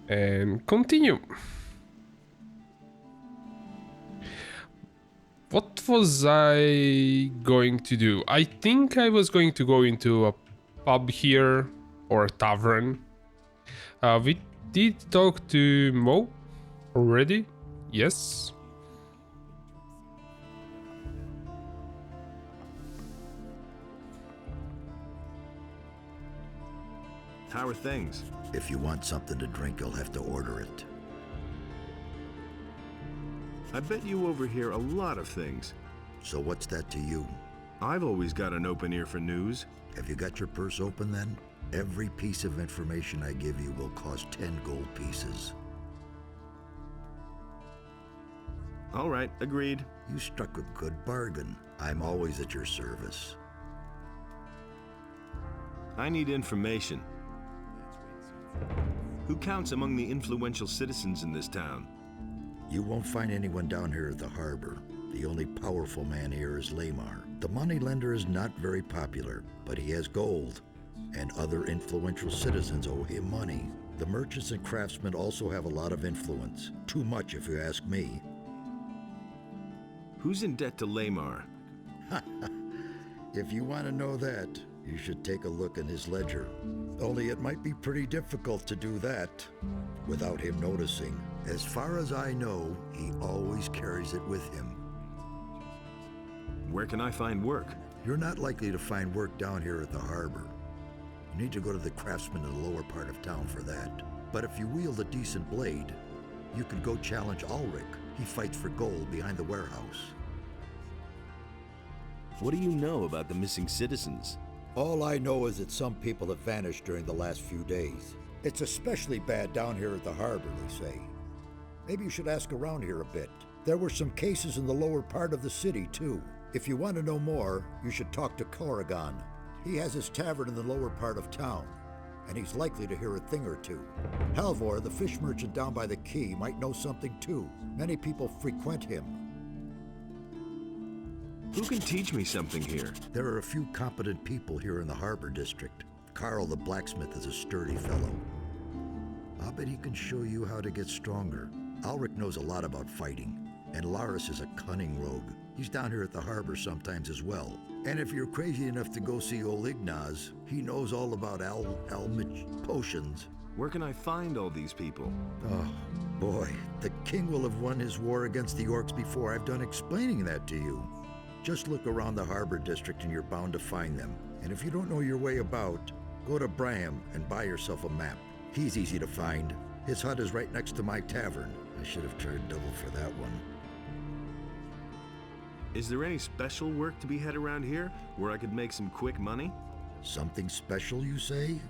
and continue. What was I going to do? I think I was going to go into a pub here or a tavern. We did talk to Mo already. Yes. How are things? If you want something to drink, you'll have to order it. I bet you overhear a lot of things. So what's that to you? I've always got an open ear for news. Have you got your purse open then? Every piece of information I give you will cost 10 gold pieces. All right, agreed. You struck a good bargain. I'm always at your service. I need information. Who counts among the influential citizens in this town? You won't find anyone down here at the harbor. The only powerful man here is Lamar. The moneylender is not very popular, but he has gold, and other influential citizens owe him money. The merchants and craftsmen also have a lot of influence. Too much, if you ask me. Who's in debt to Lamar? If you want to know that, you should take a look in his ledger. Only it might be pretty difficult to do that without him noticing. As far as I know, he always carries it with him. Where can I find work? You're not likely to find work down here at the harbor. You need to go to the craftsman in the lower part of town for that. But if you wield a decent blade, you could go challenge Ulrich. He fights for gold behind the warehouse. What do you know about the missing citizens? All I know is that some people have vanished during the last few days. It's especially bad down here at the harbor, they say. Maybe you should ask around here a bit. There were some cases in the lower part of the city, too. If you want to know more, you should talk to Corrigan. He has his tavern in the lower part of town, and he's likely to hear a thing or two. Halvor, the fish merchant down by the quay, might know something too. Many people frequent him. Who can teach me something here? There are a few competent people here in the harbor district. Carl the blacksmith is a sturdy fellow. I'll bet he can show you how to get stronger. Ulrich knows a lot about fighting, and Laris is a cunning rogue. He's down here at the harbor sometimes as well. And if you're crazy enough to go see old Ignaz, he knows all about Almich potions. Where can I find all these people? Oh, boy. The king will have won his war against the orcs before I've done explaining that to you. Just look around the harbor district and you're bound to find them. And if you don't know your way about, go to Braham and buy yourself a map. He's easy to find. His hut is right next to my tavern. I should have charged double for that one. Is there any special work to be had around here where I could make some quick money? Something special, you say?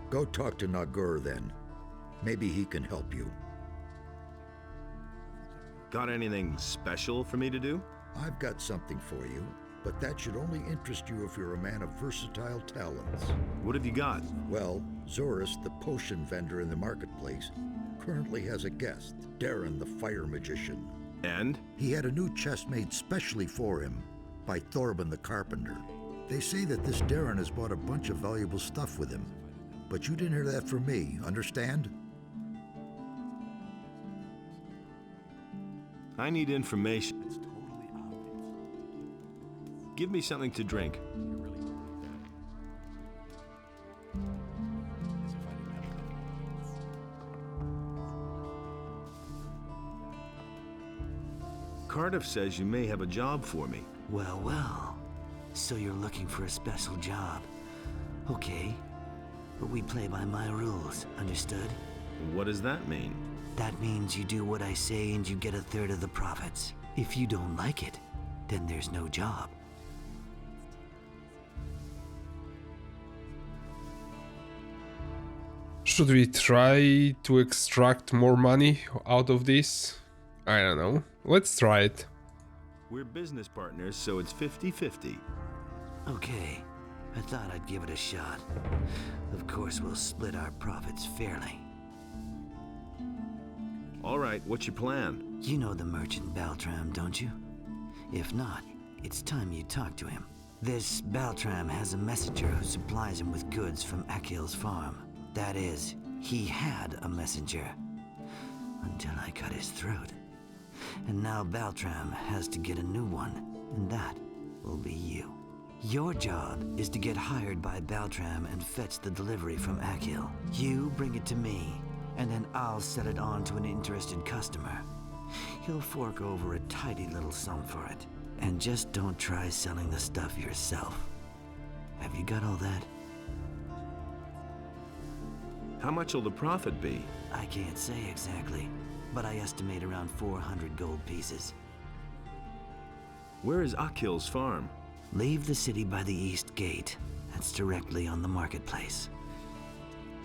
Go talk to Nagur then. Maybe he can help you. Got anything special for me to do? I've got something for you, but that should only interest you if you're a man of versatile talents. What have you got? Well, Zoris, the potion vendor in the marketplace, currently has a guest, Darren the fire magician. And? He had a new chest made specially for him by Thorben the carpenter. They say that this Darren has bought a bunch of valuable stuff with him, but you didn't hear that from me, understand? I need information. Give me something to drink. Cardiff says you may have a job for me. Well, well. So you're looking for a special job. Okay. But we play by my rules, understood? What does that mean? That means you do what I say and you get a third of the profits. If you don't like it, then there's no job. Should we try to extract more money out of this? I don't know. Let's try it. We're business partners, so it's 50-50. Okay. I thought I'd give it a shot. Of course, we'll split our profits fairly. All right, what's your plan? You know the merchant Baltram, don't you? If not, it's time you talk to him. This Baltram has a messenger who supplies him with goods from Akil's farm. That is, he had a messenger. Until I cut his throat. And now Baltram has to get a new one, and that will be you. Your job is to get hired by Baltram and fetch the delivery from Akil. You bring it to me, and then I'll sell it on to an interested customer. He'll fork over a tidy little sum for it. And just don't try selling the stuff yourself. Have you got all that? How much will the profit be? I can't say exactly, but I estimate around 400 gold pieces. Where is Akil's farm? Leave the city by the east gate. That's directly on the marketplace.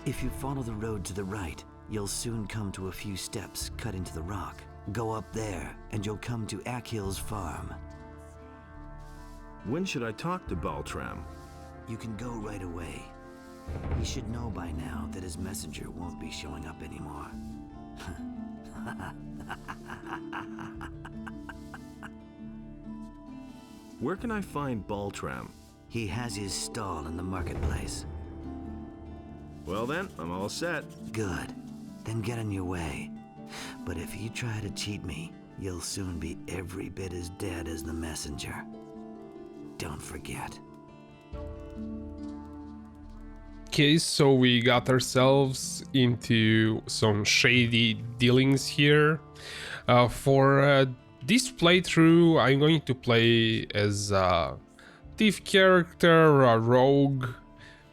If you follow the road to the right, you'll soon come to a few steps cut into the rock. Go up there, and you'll come to Akil's farm. When should I talk to Baltram? You can go right away. He should know by now that his messenger won't be showing up anymore. Where can I find Baltram? He has his stall in the marketplace. Well then, I'm all set. Good. Then get on your way. But if you try to cheat me, you'll soon be every bit as dead as the messenger. Don't forget. Okay, so we got ourselves into some shady dealings here. For this playthrough, I'm going to play as a thief character, a rogue,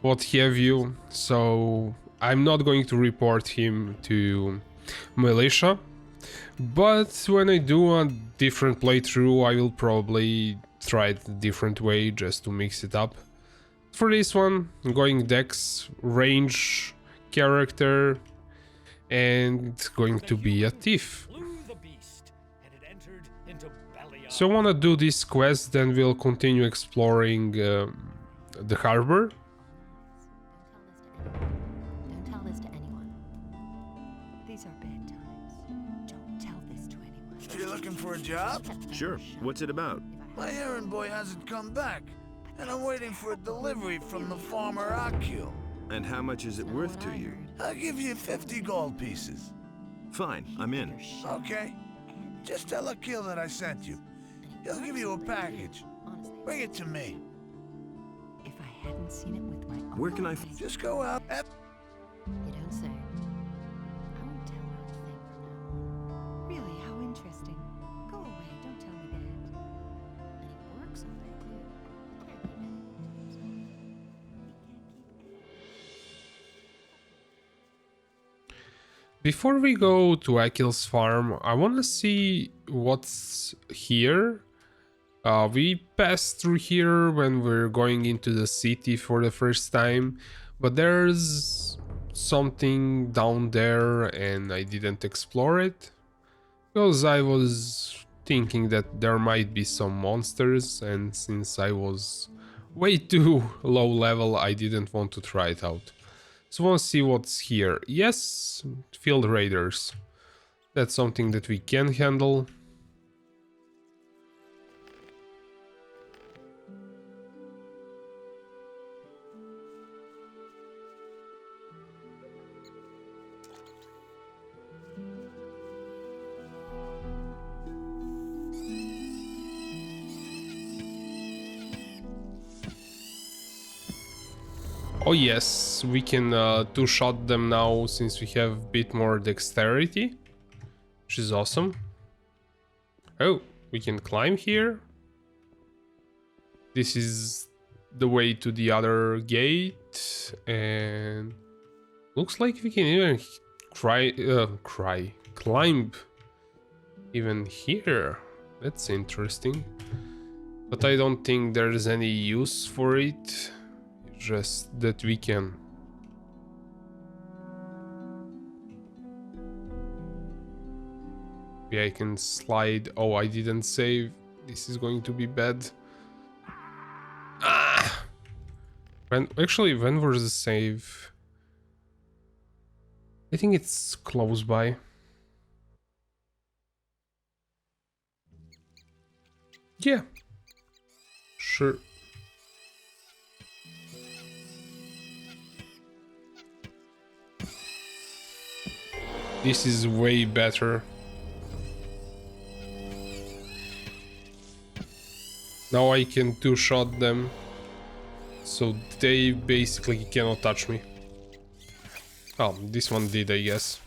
what have you. So I'm not going to report him to Militia. But when I do a different playthrough, I will probably try it a different way just to mix it up. For this one, I'm going dex, range character, and going to be a thief. So I want to do this quest, then we'll continue exploring the harbor. Don't tell this to anyone. These are bad times. Don't tell this to anyone. You looking for a job? Sure. What's it about? My errand boy hasn't come back, and I'm waiting for a delivery from the farmer Akil. And how much is it worth to you? I'll give you 50 gold pieces. Fine, I'm in. Okay? Just tell Akil that I sent you. He'll give you a package. Bring it to me. If I hadn't seen it with my own Where can I eyes. Just go out and... You don't say. I won't tell her a thing from now on. Really, how interesting. Go away, don't tell me that. And he works all day too. You can't keep anything to himself. Before we go to Akil's farm, I want to see what's here. We passed through here when we're going into the city for the first time, but there's something down there and I didn't explore it because I was thinking that there might be some monsters, and since I was way too low level, I didn't want to try it out. So I want to see what's here. Yes, field raiders. That's something that we can handle. Oh yes, we can two-shot them now since we have a bit more dexterity, which is awesome. Oh, we can climb here. This is the way to the other gate, and looks like we can even climb even here. That's interesting, but I don't think there's any use for it. Just that we can. Yeah, I can slide. Oh, I didn't save. This is going to be bad. Ah! When was the save? I think it's close by. Yeah. Sure. This is way better. Now I can two-shot them, so they basically cannot touch me. Oh, this one did, I guess.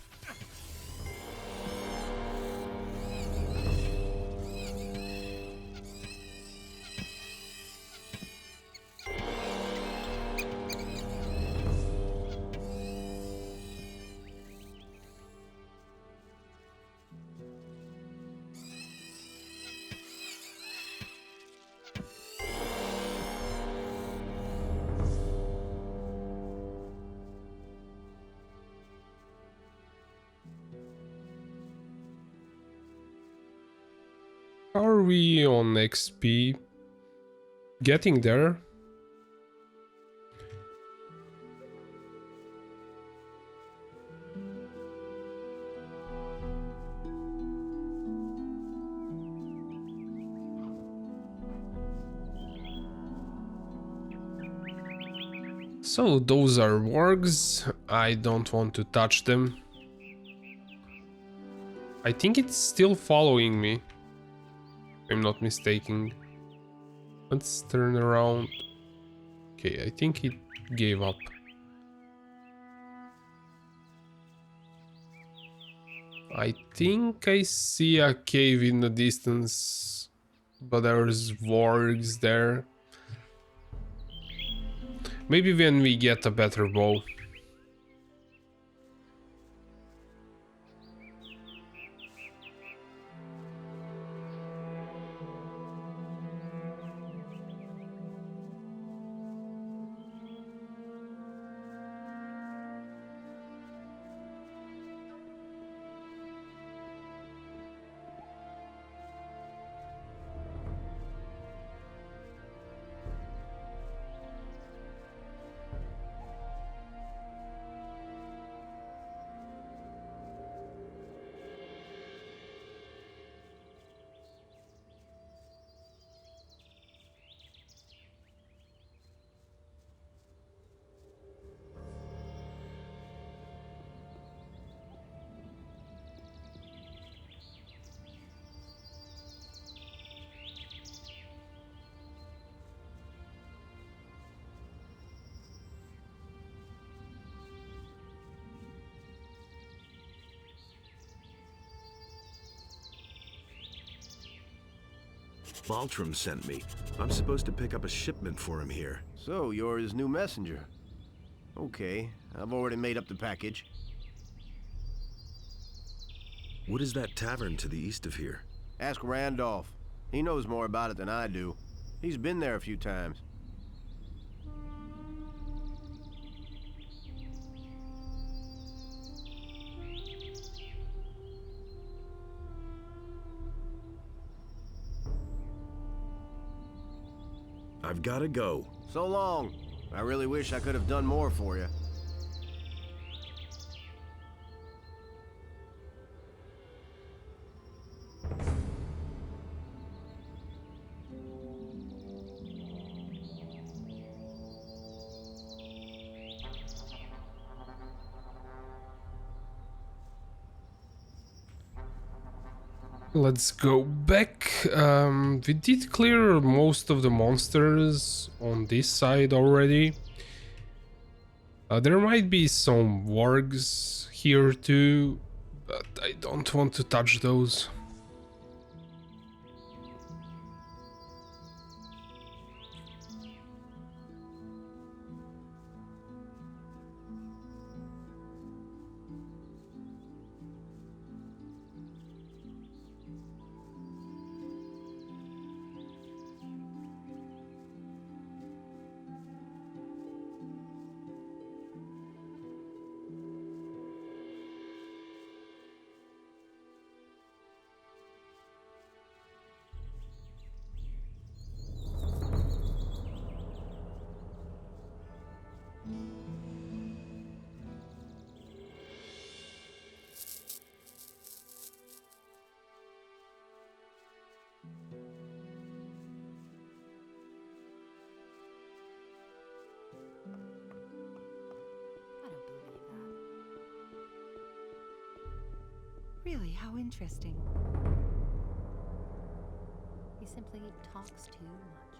How are we on XP? Getting there. So those are wargs. I don't want to touch them. I think it's still following me, if I'm not mistaken. Let's turn around. Okay, I think it gave up. I think I see a cave in the distance, but there's wargs there. Maybe when we get a better bow. Baltram sent me. I'm supposed to pick up a shipment for him here. So, you're his new messenger. Okay, I've already made up the package. What is that tavern to the east of here? Ask Randolph. He knows more about it than I do. He's been there a few times. I've gotta go. So long. I really wish I could have done more for you. Let's go back. We did clear most of the monsters on this side already. There might be some wargs here too, but I don't want to touch those. Really, how interesting. He simply talks too much.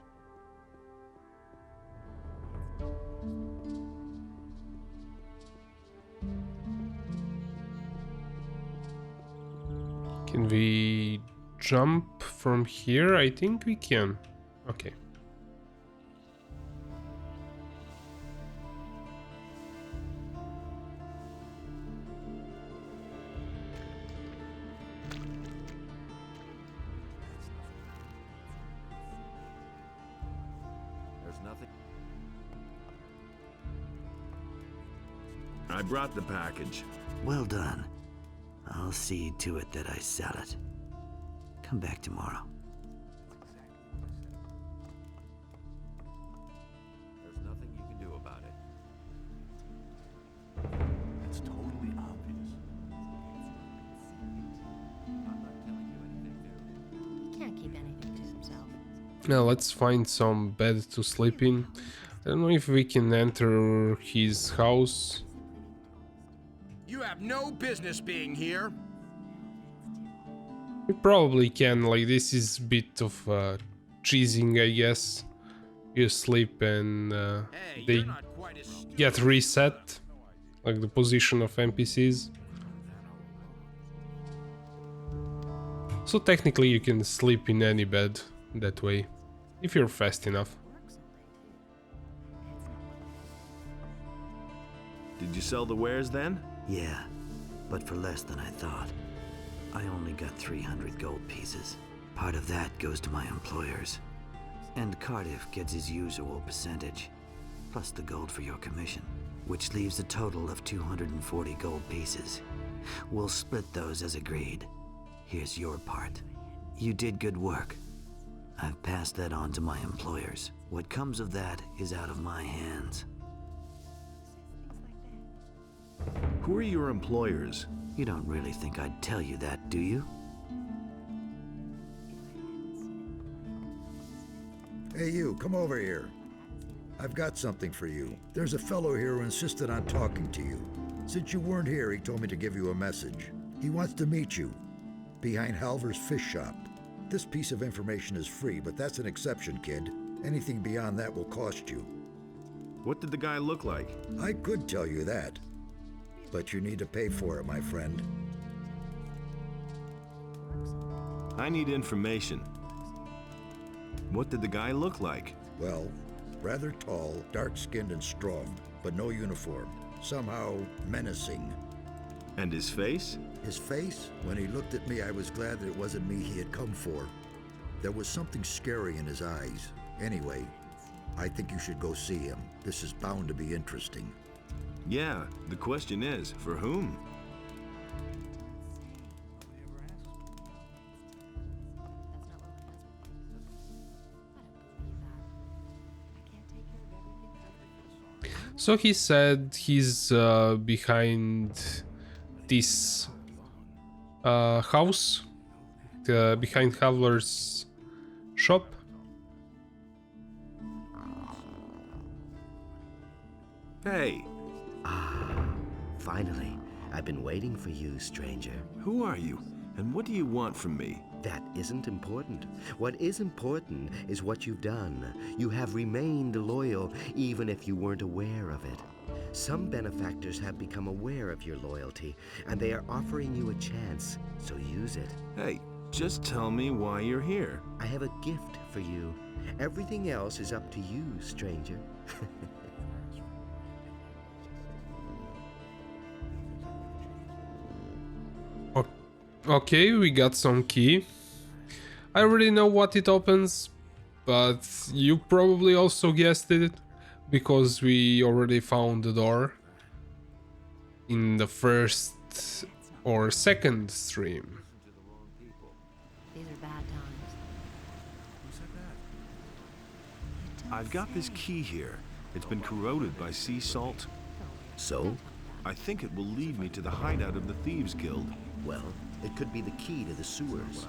Can we jump from here? I think we can. Okay. There's nothing. I brought the package. Well done. I'll see to it that I sell it. Come back tomorrow. There's nothing you can do about it. It's totally obvious. I'm not telling you anything new. He can't keep anything to himself. Now let's find some bed to sleep in. I don't know if we can enter his house. You have no business being here. We probably can, like this is a bit of cheesing, I guess. You sleep and Hey, they you're not quite as stupid. get reset, like the position of NPCs. So technically you can sleep in any bed that way, if you're fast enough. Did you sell the wares then? Yeah, but for less than I thought. I only got 300 gold pieces. Part of that goes to my employers. And Cardiff gets his usual percentage, plus the gold for your commission, which leaves a total of 240 gold pieces. We'll split those as agreed. Here's your part. You did good work. I've passed that on to my employers. What comes of that is out of my hands. Who are your employers? You don't really think I'd tell you that, do you? Hey, you, come over here. I've got something for you. There's a fellow here who insisted on talking to you. Since you weren't here, he told me to give you a message. He wants to meet you behind Halver's fish shop. This piece of information is free, but that's an exception, kid. Anything beyond that will cost you. What did the guy look like? I could tell you that, but you need to pay for it, my friend. I need information. What did the guy look like? Well, rather tall, dark-skinned and strong, but no uniform. Somehow menacing. And his face? His face? When he looked at me, I was glad that it wasn't me he had come for. There was something scary in his eyes. Anyway, I think you should go see him. This is bound to be interesting. Yeah, the question is, for whom? So he said he's behind this house, behind Halver's shop. Hey, Finally, I've been waiting for you, stranger. who are you? And what do you want from me? That isn't important. What is important is what you've done. You have remained loyal even if you weren't aware of it. Some benefactors have become aware of your loyalty, and they are offering you a chance, so use it. Hey, just tell me why you're here. I have a gift for you. Everything else is up to you, stranger. Okay, we got some key. I already know what it opens, but you probably also guessed it because we already found the door in the first or second stream. These are bad times. I've got this key here. It's been corroded by sea salt. So? I think it will lead me to the hideout of the Thieves Guild. Well, it could be the key to the sewers.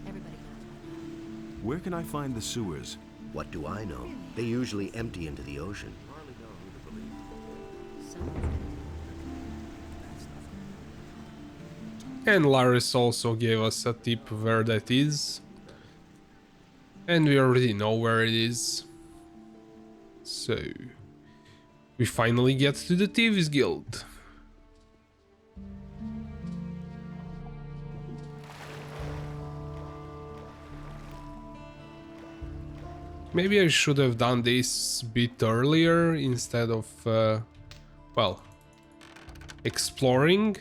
Everybody knows. Where can I find the sewers? What do I know? They usually empty into the ocean. And Laris also gave us a tip where that is. And we already know where it is. So we finally get to the Thieves Guild. Maybe I should have done this a bit earlier instead of, well, exploring.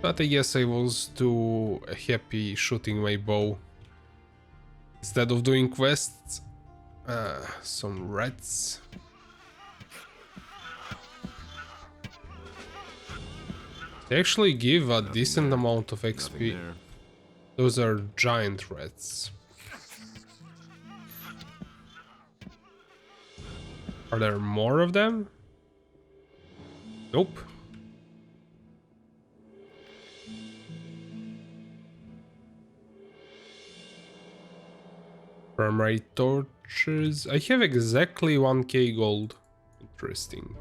But I guess I was too happy shooting my bow instead of doing quests. Some rats. They actually give a decent amount of XP. Those are giant rats. Are there more of them? Nope. Primary torches. I have exactly 1k gold. Interesting.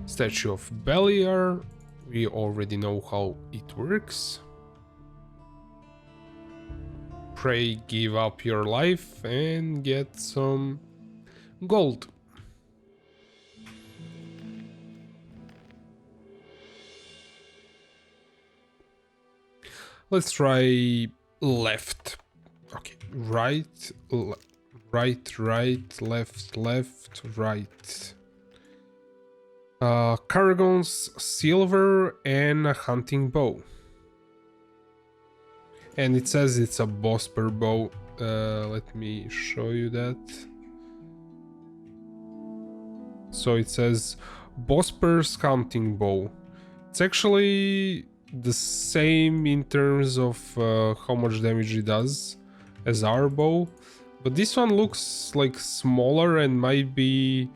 Statue of Beliar. We already know how it works. Pray, give up your life and get some gold. Let's try left. Okay, right, right, left, right. Caragons, silver, and a hunting bow. And it says it's a Bosper bow. Let me show you that. So it says Bosper's hunting bow. It's actually the same in terms of how much damage it does as our bow, but this one looks like smaller and might be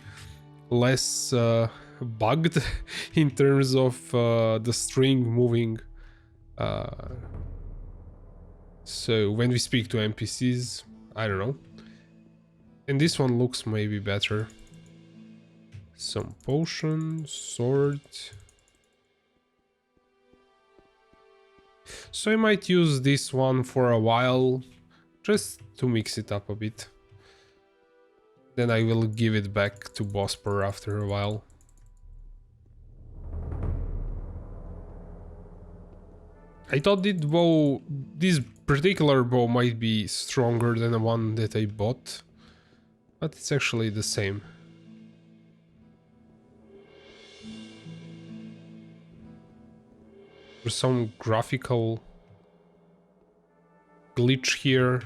less bugged in terms of the string moving. So when we speak to NPCs, I don't know. And this one looks maybe better. Some potion, sword. So I might use this one for a while, just to mix it up a bit. Then I will give it back to Bosper after a while. I thought this particular bow might be stronger than the one that I bought, but it's actually the same. There's some graphical glitch here.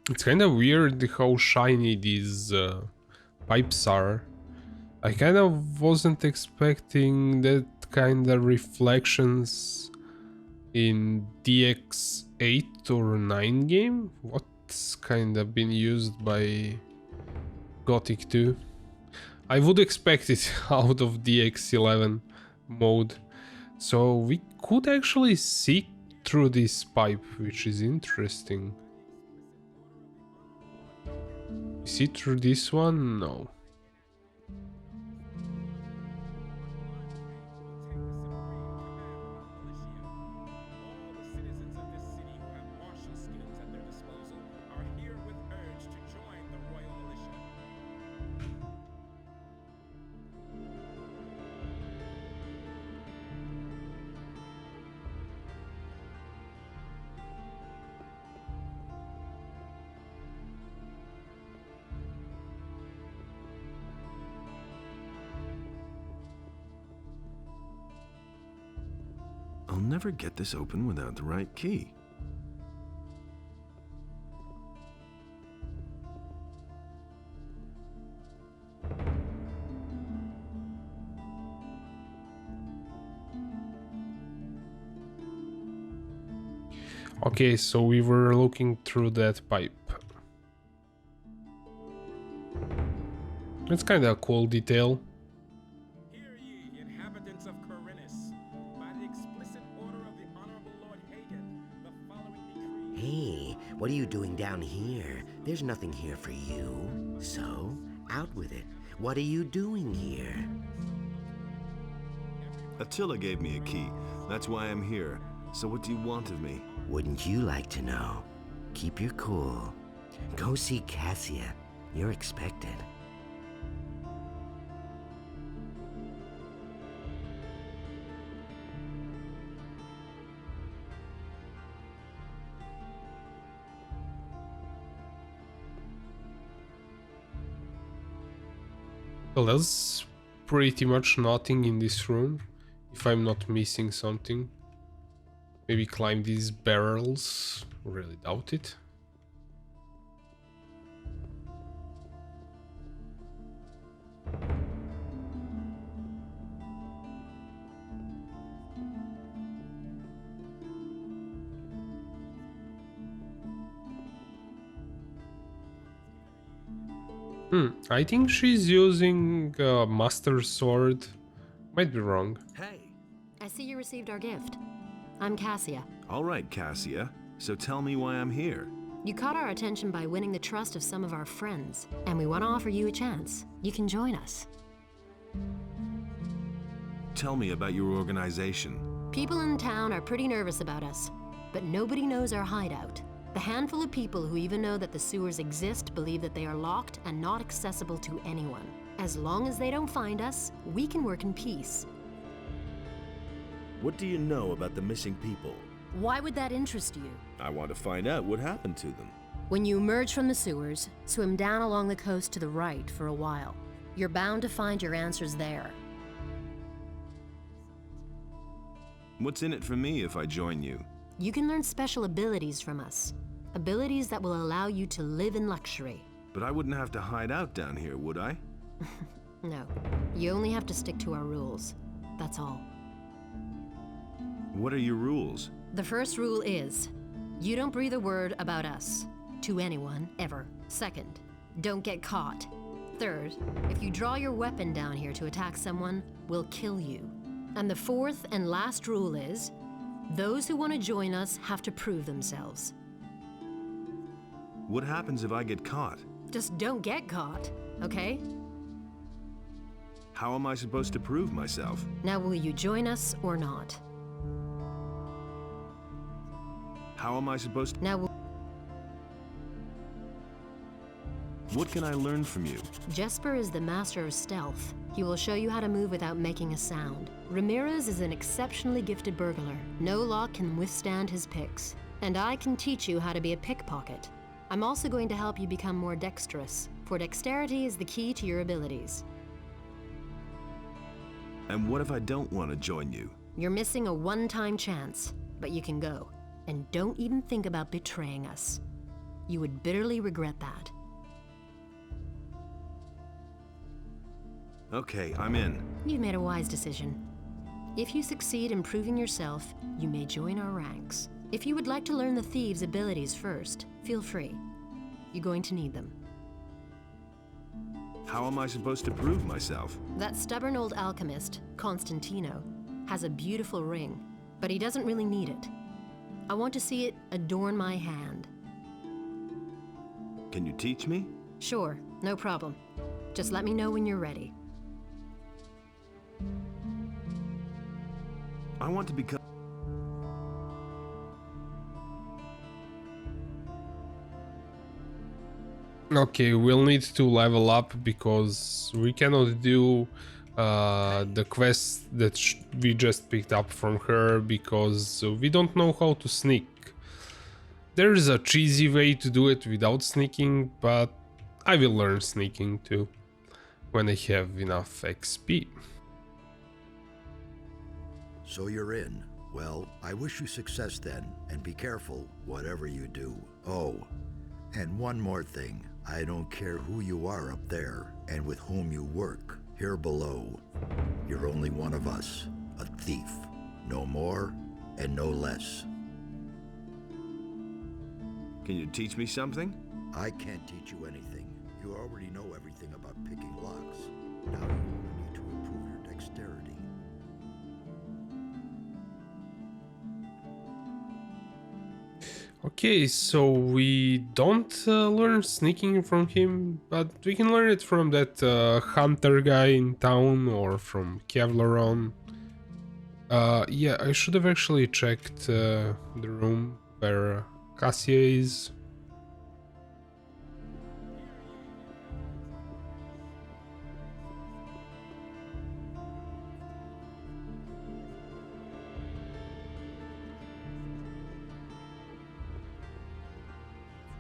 It's kind of weird how shiny these pipes are. I kind of wasn't expecting that kind of reflections in DX8 or 9 game. What's kind of been used by Gothic 2? I would expect it out of DX11 mode. So we could actually see through this pipe, which is interesting. See through this one? No. never get this open without the right key. Okay, so we were looking through that pipe. It's kind of a cool detail. Hear ye, inhabitants of Khorinis, by the explicit order of the Honorable Lord Hagen, the following decree... Hey, what are you doing down here? There's nothing here for you. So, out with it. What are you doing here? Attila gave me a key. That's why I'm here. So what do you want of me? Wouldn't you like to know? Keep your cool. Go see Cassia. You're expected. Well, there's pretty much nothing in this room, if I'm not missing something. Maybe climb these barrels. Really doubt it. I think she's using a master sword. Might be wrong. Hey! I see you received our gift. I'm Cassia. All right, Cassia. So tell me why I'm here. You caught our attention by winning the trust of some of our friends, and we want to offer you a chance. You can join us. Tell me about your organization. People in town are pretty nervous about us, but nobody knows our hideout. The handful of people who even know that the sewers exist believe that they are locked and not accessible to anyone. As long as they don't find us, we can work in peace. What do you know about the missing people? Why would that interest you? I want to find out what happened to them. When you emerge from the sewers, swim down along the coast to the right for a while. You're bound to find your answers there. What's in it for me if I join you? You can learn special abilities from us. Abilities that will allow you to live in luxury. But I wouldn't have to hide out down here, would I? No. You only have to stick to our rules. That's all. What are your rules? The first rule is, you don't breathe a word about us to anyone, ever. Second, don't get caught. Third, if you draw your weapon down here to attack someone, we'll kill you. And the fourth and last rule is, those who want to join us have to prove themselves. What happens if I get caught? Just don't get caught, okay? How am I supposed to prove myself? Now will you join us or not? How am I supposed to... Now What can I learn from you? Jesper is the master of stealth. He will show you how to move without making a sound. Ramirez is an exceptionally gifted burglar. No lock can withstand his picks. And I can teach you how to be a pickpocket. I'm also going to help you become more dexterous, for dexterity is the key to your abilities. And what if I don't want to join you? You're missing a one-time chance, but you can go. And don't even think about betraying us. You would bitterly regret that. Okay, I'm in. You've made a wise decision. If you succeed in proving yourself, you may join our ranks. If you would like to learn the thieves' abilities first, feel free. You're going to need them. How am I supposed to prove myself? That stubborn old alchemist, Constantino, has a beautiful ring, but he doesn't really need it. I want to see it adorn my hand. Can you teach me? Sure, no problem. Just let me know when you're ready. I want to become... Okay, we'll need to level up because we cannot do the quest that we just picked up from her because we don't know how to sneak. There is a cheesy way to do it without sneaking, but I will learn sneaking too when I have enough XP. So you're in. Well, I wish you success then, and be careful whatever you do. Oh, and one more thing. I don't care who you are up there and with whom you work. Here below, you're only one of us, a thief. No more and no less. Can you teach me something? I can't teach you anything. You already know everything about picking locks. Now you only need to improve your dexterity. Okay, so we don't learn sneaking from him, but we can learn it from that hunter guy in town or from Kevlaron. Yeah, I should have actually checked the room where Cassia is.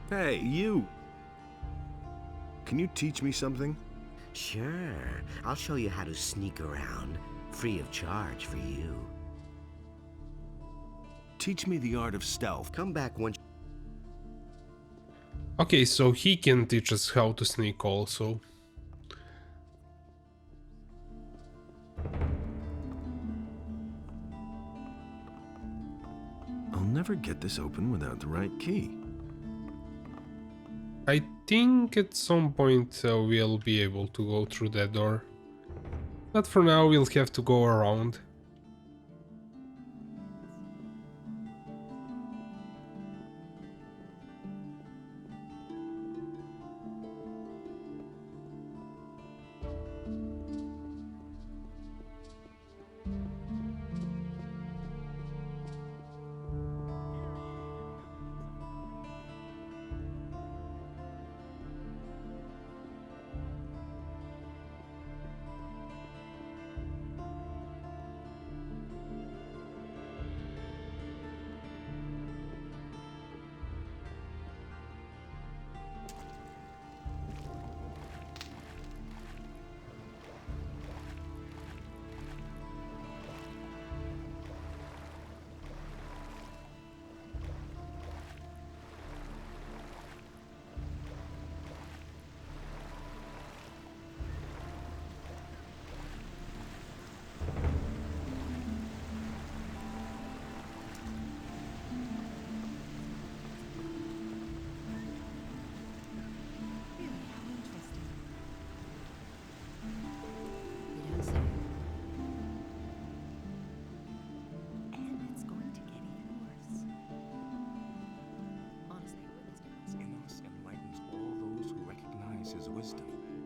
Hey, you! Can you teach me something? Sure. I'll show you how to sneak around, free of charge for you. Teach me the art of stealth. Come back once. Okay, so he can teach us how to sneak also. I'll never get this open without the right key. I think at some point we'll be able to go through that door. But for now we'll have to go around.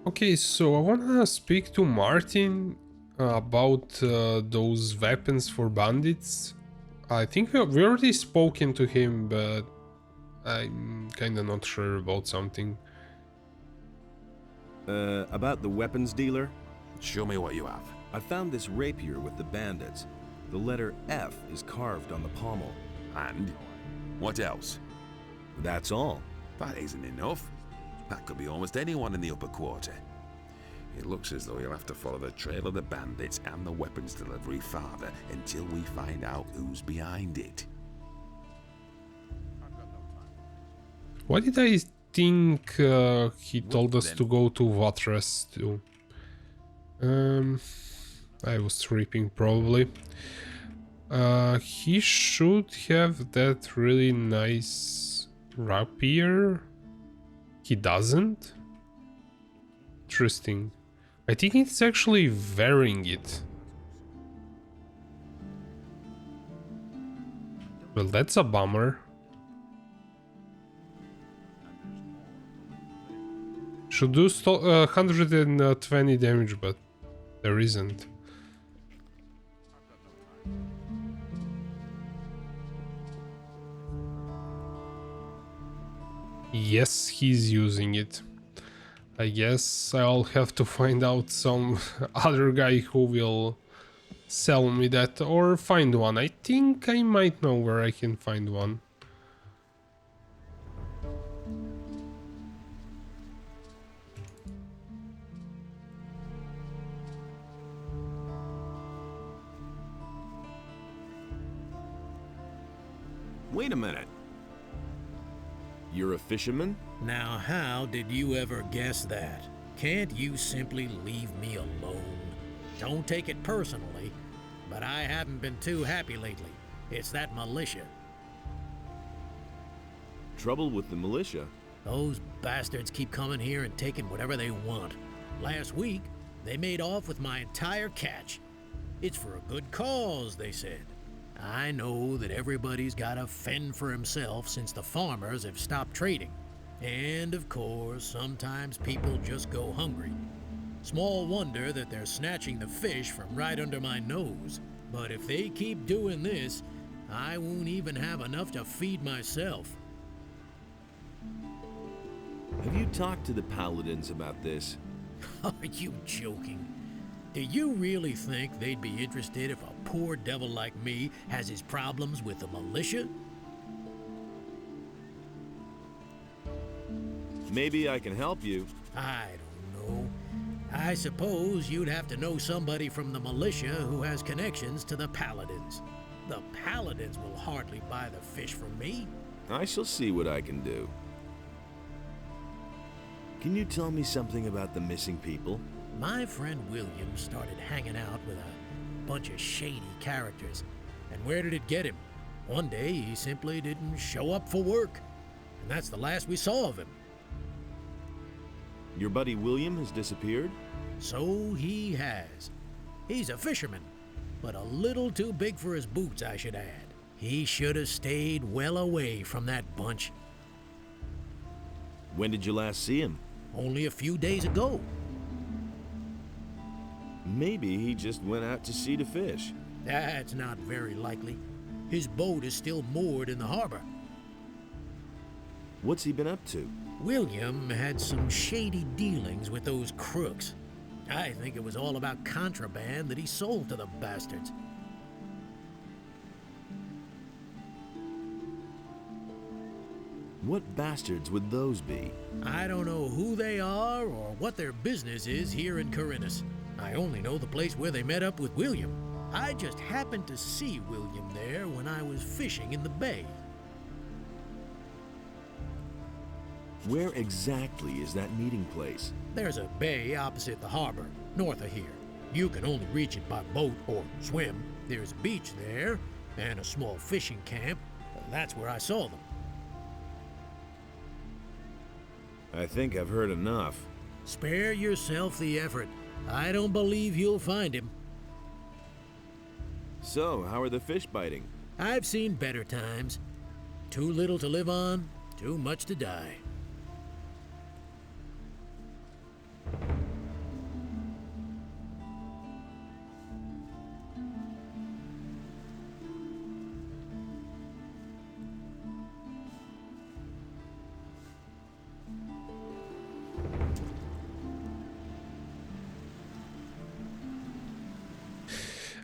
Okay, so I wanna speak to Martin about those weapons for bandits. I think we already spoken to him, but I'm kinda not sure about something. About the weapons dealer? Show me what you have. I found this rapier with the bandits. The letter F is carved on the pommel. And? What else? That's all. That isn't enough. That could be almost anyone in the upper quarter. It looks as though you'll have to follow the trail of the bandits and the weapons delivery farther until we find out who's behind it. Why did I think he told us to go to Vatras too? I was tripping probably. He should have that really nice rapier. He doesn't? Interesting. I think it's actually wearing it. Well, that's a bummer. Should do 120 damage, but there isn't. Yes, he's using it. I guess I'll have to find out some other guy who will sell me that or find one. I think I might know where I can find one. Wait a minute. You're a fisherman? Now, how did you ever guess that? Can't you simply leave me alone? Don't take it personally, but I haven't been too happy lately. It's that militia. Trouble with the militia? Those bastards keep coming here and taking whatever they want. Last week, they made off with my entire catch. It's for a good cause, they said. I know that everybody's got to fend for himself since the farmers have stopped trading. And of course, sometimes people just go hungry. Small wonder that they're snatching the fish from right under my nose. But if they keep doing this, I won't even have enough to feed myself. Have you talked to the paladins about this? Are you joking? Do you really think they'd be interested if a poor devil like me has his problems with the militia? Maybe I can help you. I don't know. I suppose you'd have to know somebody from the militia who has connections to the paladins. The paladins will hardly buy the fish from me. I shall see what I can do. Can you tell me something about the missing people? My friend William started hanging out with a bunch of shady characters. And where did it get him? One day he simply didn't show up for work. And that's the last we saw of him. Your buddy William has disappeared? So he has. He's a fisherman, but a little too big for his boots, I should add. He should have stayed well away from that bunch. When did you last see him? Only a few days ago. Maybe he just went out to sea to fish. That's not very likely. His boat is still moored in the harbor. What's he been up to? William had some shady dealings with those crooks. I think it was all about contraband that he sold to the bastards. What bastards would those be? I don't know who they are or what their business is here in Khorinis. I only know the place where they met up with William. I just happened to see William there when I was fishing in the bay. Where exactly is that meeting place? There's a bay opposite the harbor, north of here. You can only reach it by boat or swim. There's a beach there and a small fishing camp. That's where I saw them. I think I've heard enough. Spare yourself the effort. I don't believe you'll find him. So, how are the fish biting? I've seen better times. Too little to live on, too much to die.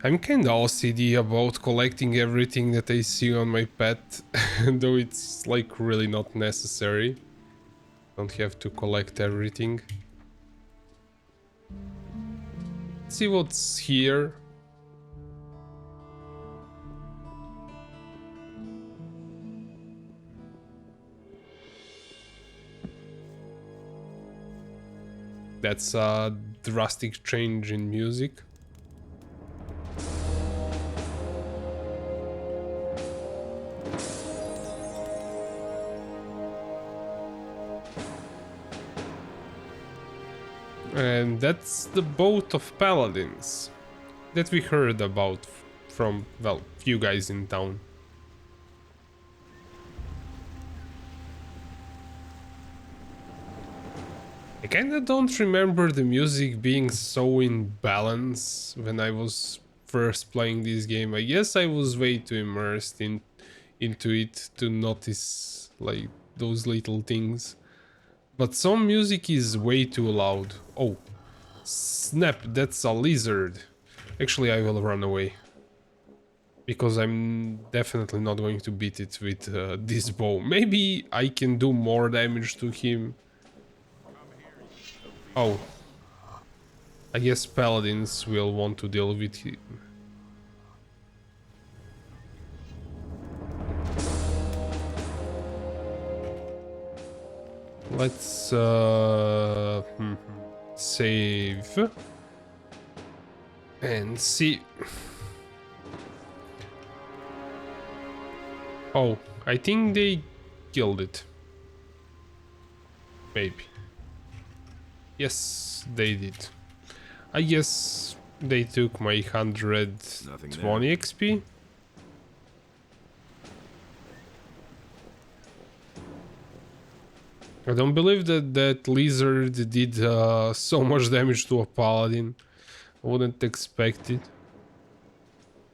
I'm kinda OCD about collecting everything that I see on my pet, though it's like really not necessary. Don't have to collect everything. Let's see what's here. That's a drastic change in music. And that's the boat of paladins that we heard about from, well, few guys in town. I kinda don't remember the music being so in balance when I was first playing this game. I guess I was way too immersed into it to notice like those little things. But some music is way too loud. Oh, snap, that's a lizard. Actually, I will run away. Because I'm definitely not going to beat it with this bow. Maybe I can do more damage to him. Oh. I guess paladins will want to deal with him. Let's save and see. Oh, I think they killed it. Maybe. Yes, they did. I guess they took my 120 XP. I don't believe that lizard did so much damage to a paladin. I wouldn't expect it.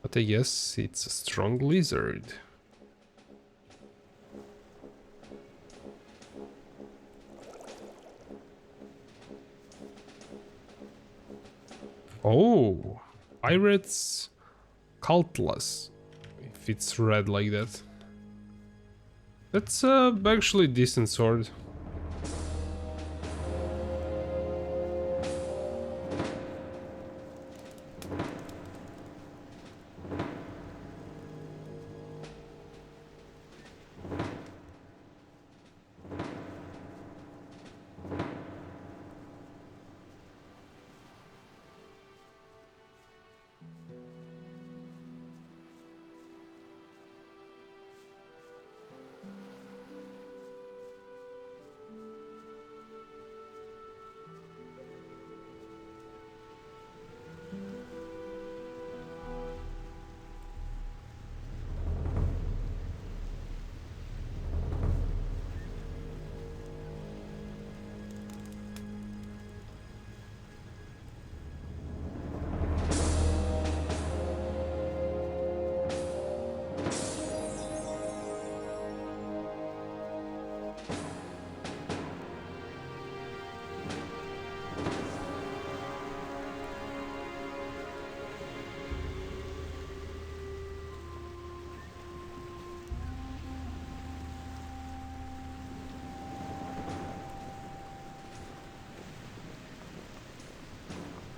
But I guess it's a strong lizard. Oh, pirates Cultless, if it's red like that. That's actually a decent sword.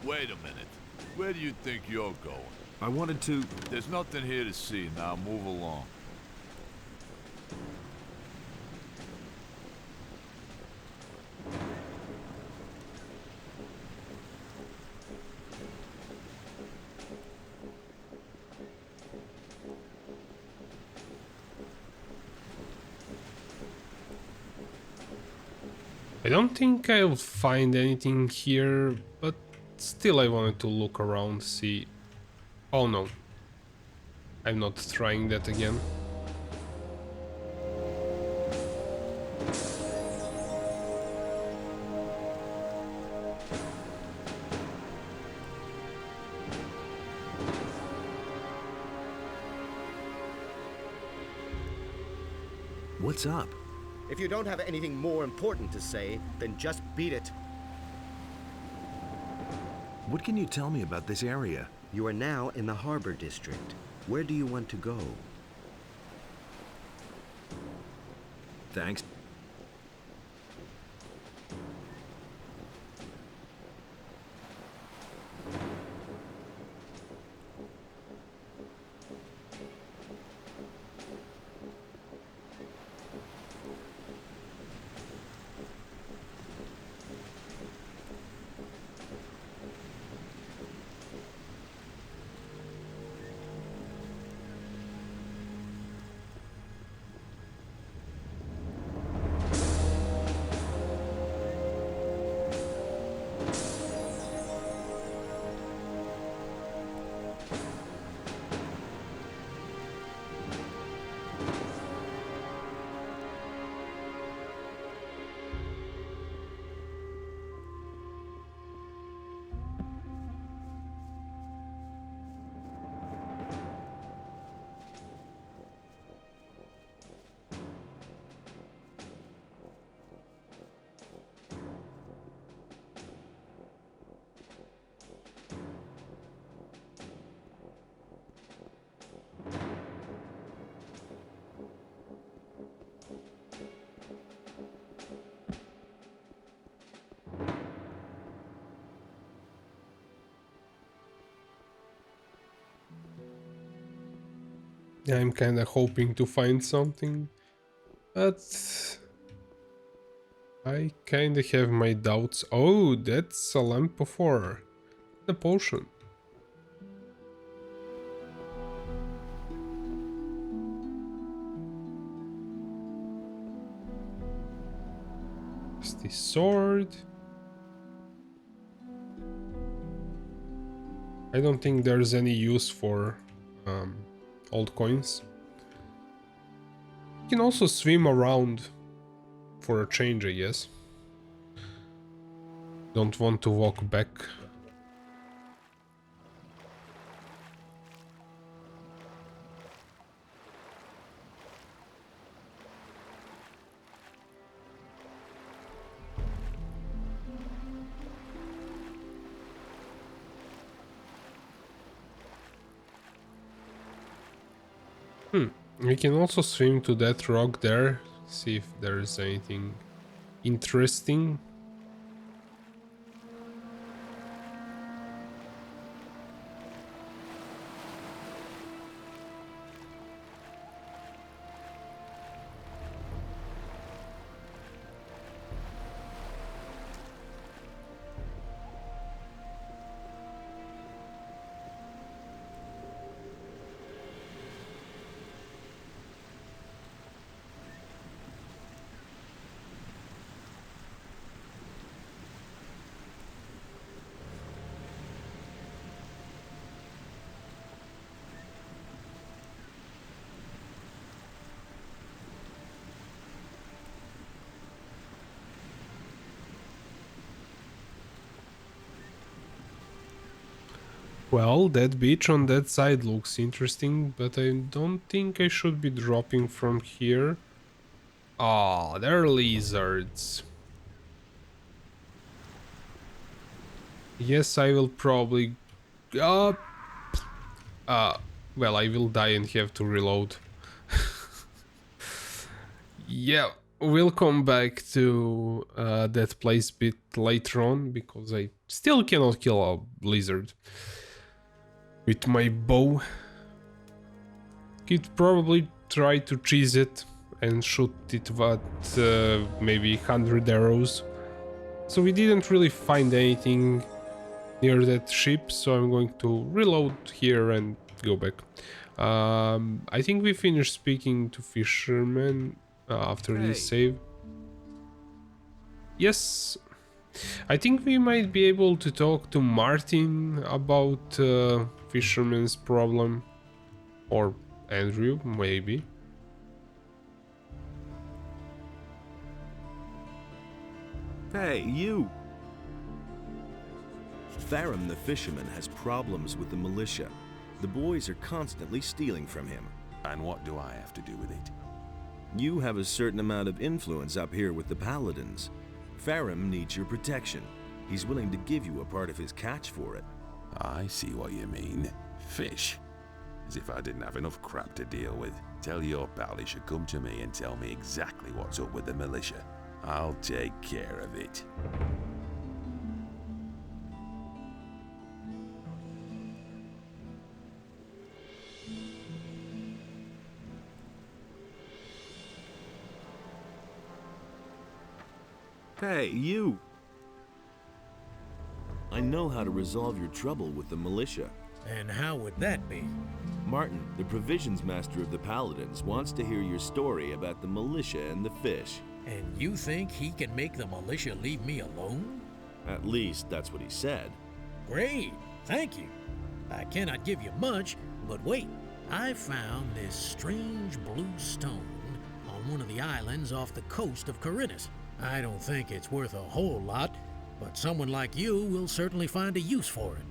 Wait a minute. Where do you think you're going? I wanted to... There's nothing here to see. Now move along. I don't think I'll find anything here, but still I wanted to look around, see... Oh no, I'm not trying that again. What's up? If you don't have anything more important to say, then just beat it. What can you tell me about this area? You are now in the harbor district. Where do you want to go? Thanks. Yeah, I'm kinda hoping to find something, but I kinda have my doubts. Oh, that's a lamp of horror. The potion. Is this sword? I don't think there's any use for old coins. You can also swim around for a change, I guess. Don't want to walk back. We can also swim to that rock there, see if there's anything interesting. Well, that beach on that side looks interesting, but I don't think I should be dropping from here. Oh, they're lizards. Yes, I will probably... well, I will die and have to reload. Yeah, we'll come back to that place a bit later on, because I still cannot kill a lizard with my bow. Could probably try to cheese it and shoot it with maybe 100 arrows. So we didn't really find anything near that ship, so I'm going to reload here and go back. I think we finished speaking to fishermen after this save. Yes, I think we might be able to talk to Martin about fisherman's problem, or Andrew, maybe. Hey, you! Farum the fisherman has problems with the militia. The boys are constantly stealing from him. And what do I have to do with it? You have a certain amount of influence up here with the paladins. Farum needs your protection. He's willing to give you a part of his catch for it. I see what you mean. Fish. As if I didn't have enough crap to deal with. Tell your pal he should come to me and tell me exactly what's up with the militia. I'll take care of it. Hey, you! I know how to resolve your trouble with the militia. And how would that be? Martin, the provisions master of the paladins, wants to hear your story about the militia and the fish. And you think he can make the militia leave me alone? At least, that's what he said. Great, thank you. I cannot give you much, but wait. I found this strange blue stone on one of the islands off the coast of Khorinis. I don't think it's worth a whole lot, but someone like you will certainly find a use for it.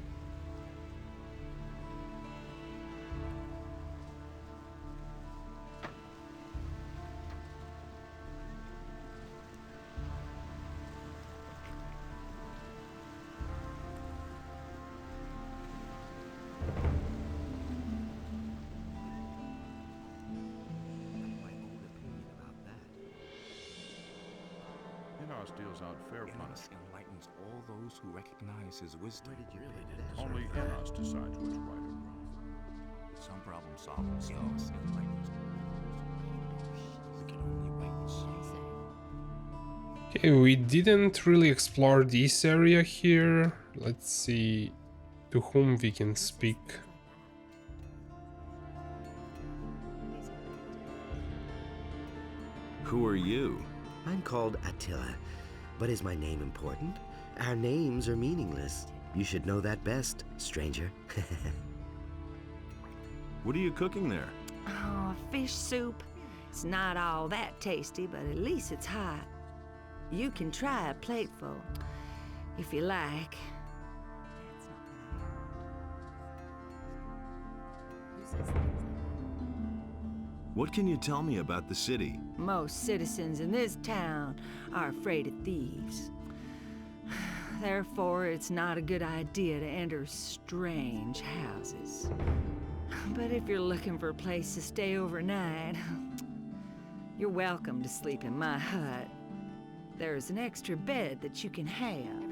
deals out fair punishment. Enlightens all those who recognize his wisdom. Only Xardas decides what's right or wrong. Some problem solve themselves. Enlightens all those who we can only wait and see. Okay, we didn't really explore this area here. Let's see to whom we can speak. Who are you? I'm called Attila, but is my name important? Our names are meaningless. You should know that best, stranger. What are you cooking there? Oh, fish soup. It's not all that tasty, but at least it's hot. You can try a plateful, if you like. What can you tell me about the city? Most citizens in this town are afraid of thieves. Therefore, it's not a good idea to enter strange houses. But if you're looking for a place to stay overnight, you're welcome to sleep in my hut. There's an extra bed that you can have.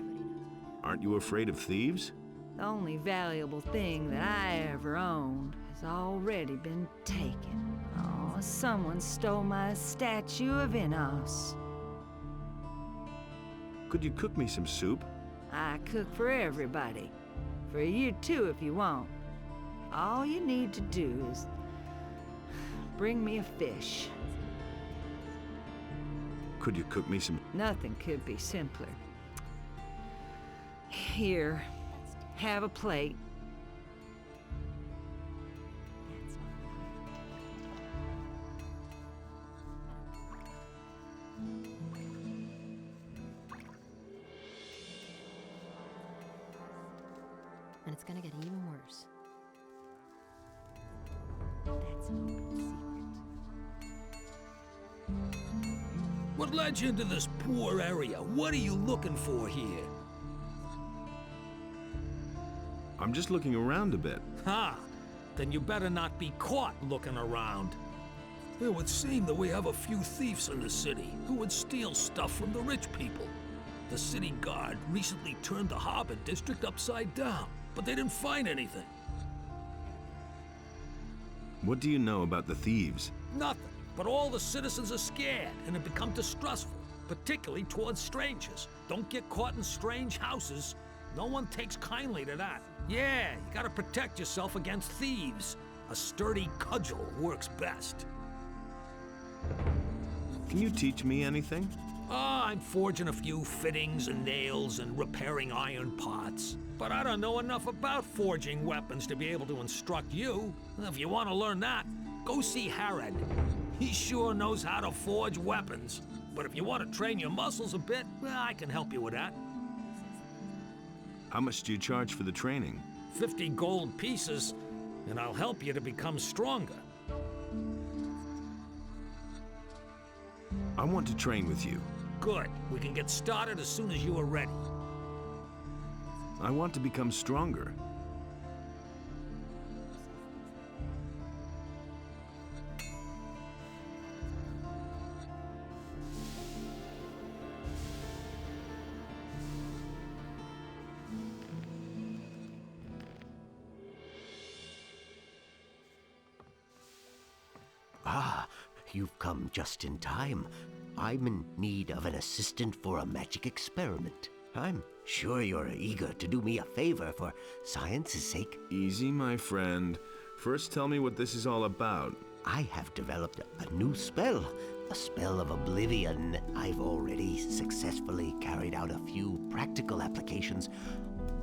Aren't you afraid of thieves? The only valuable thing that I ever owned has already been taken. Oh, someone stole my statue of Enos. Could you cook me some soup? I cook for everybody. For you too, if you want. All you need to do is bring me a fish. Could you cook me some... Nothing could be simpler. Here, have a plate. And it's gonna get even worse. That's an open secret. What led you into this poor area? What are you looking for here? I'm just looking around a bit. Ha! Then you better not be caught looking around. It would seem that we have a few thieves in the city who would steal stuff from the rich people. The city guard recently turned the harbor district upside down, but they didn't find anything. What do you know about the thieves? Nothing. But all the citizens are scared and have become distrustful, particularly towards strangers. Don't get caught in strange houses. No one takes kindly to that. Yeah, you gotta protect yourself against thieves. A sturdy cudgel works best. Can you teach me anything? I'm forging a few fittings and nails and repairing iron pots. But I don't know enough about forging weapons to be able to instruct you. If you want to learn that, go see Harad. He sure knows how to forge weapons. But if you want to train your muscles a bit, well, I can help you with that. How much do you charge for the training? 50 gold pieces, and I'll help you to become stronger. I want to train with you. Good. We can get started as soon as you are ready. I want to become stronger. Ah, you've come just in time. I'm in need of an assistant for a magic experiment. I'm sure you're eager to do me a favor for science's sake. Easy, my friend. First tell me what this is all about. I have developed a new spell. A spell of oblivion. I've already successfully carried out a few practical applications,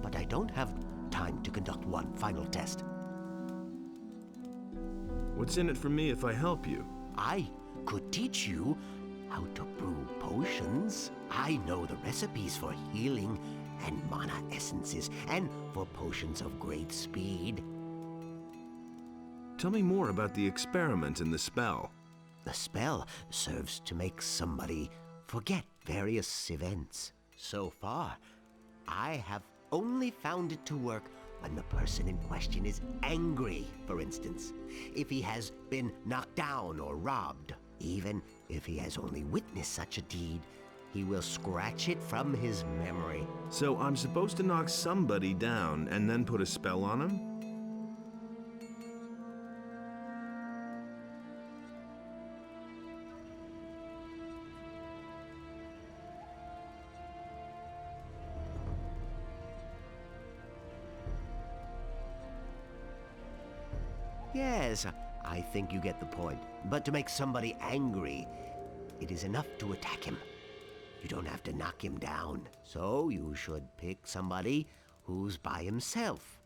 but I don't have time to conduct one final test. What's in it for me if I help you? I could teach you how to brew potions. I know the recipes for healing and mana essences, and for potions of great speed. Tell me more about the experiment and the spell. The spell serves to make somebody forget various events. So far, I have only found it to work when the person in question is angry, for instance. If he has been knocked down or robbed. Even if he has only witnessed such a deed, he will scratch it from his memory. So I'm supposed to knock somebody down and then put a spell on him? Yes, I think you get the point. But to make somebody angry, it is enough to attack him. You don't have to knock him down. So you should pick somebody who's by himself.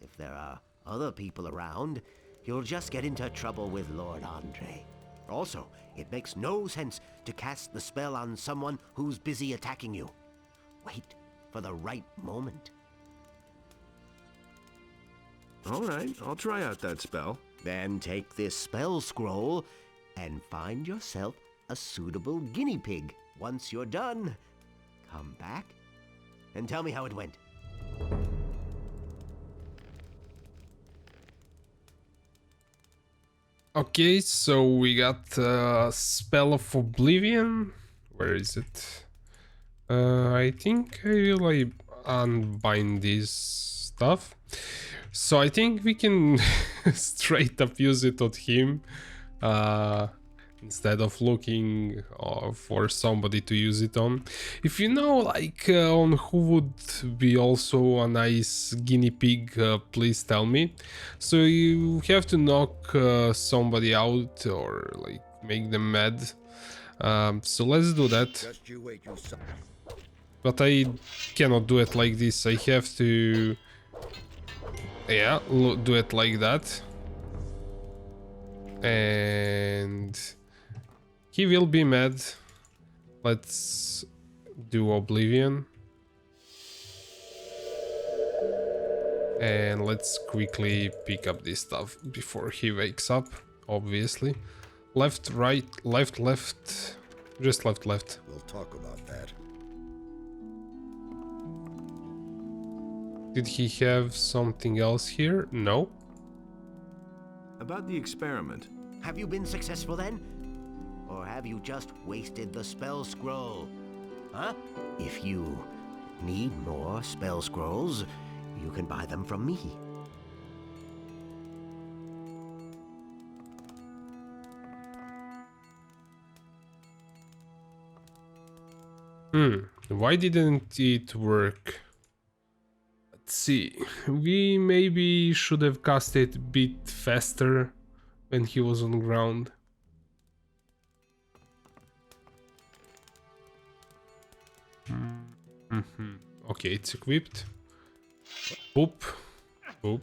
If there are other people around, you'll just get into trouble with Lord Andre. Also, it makes no sense to cast the spell on someone who's busy attacking you. Wait for the right moment. All right, I'll try out that spell. Then take this spell scroll and find yourself a suitable guinea pig. Once you're done, come back and tell me how it went. Okay, so we got Spell of Oblivion. Where is it? I think I will unbind this stuff. So I think we can straight up use it on him instead of looking for somebody to use it on. If you know like on who would be also a nice guinea pig, please tell me. So you have to knock somebody out or like make them mad. So let's do that. But I cannot do it like this. I have to, yeah, do it like that. And he will be mad. Let's do Oblivion. And let's quickly pick up this stuff before he wakes up, obviously. Left, right, left, left. Just left, left. We'll talk about that. Did he have something else here? No. About the experiment. Have you been successful then? Or have you just wasted the spell scroll? Huh? If you need more spell scrolls, you can buy them from me. Why didn't it work? Let's see. We maybe should have cast it a bit faster when he was on the ground. Okay, it's equipped. Boop. Boop.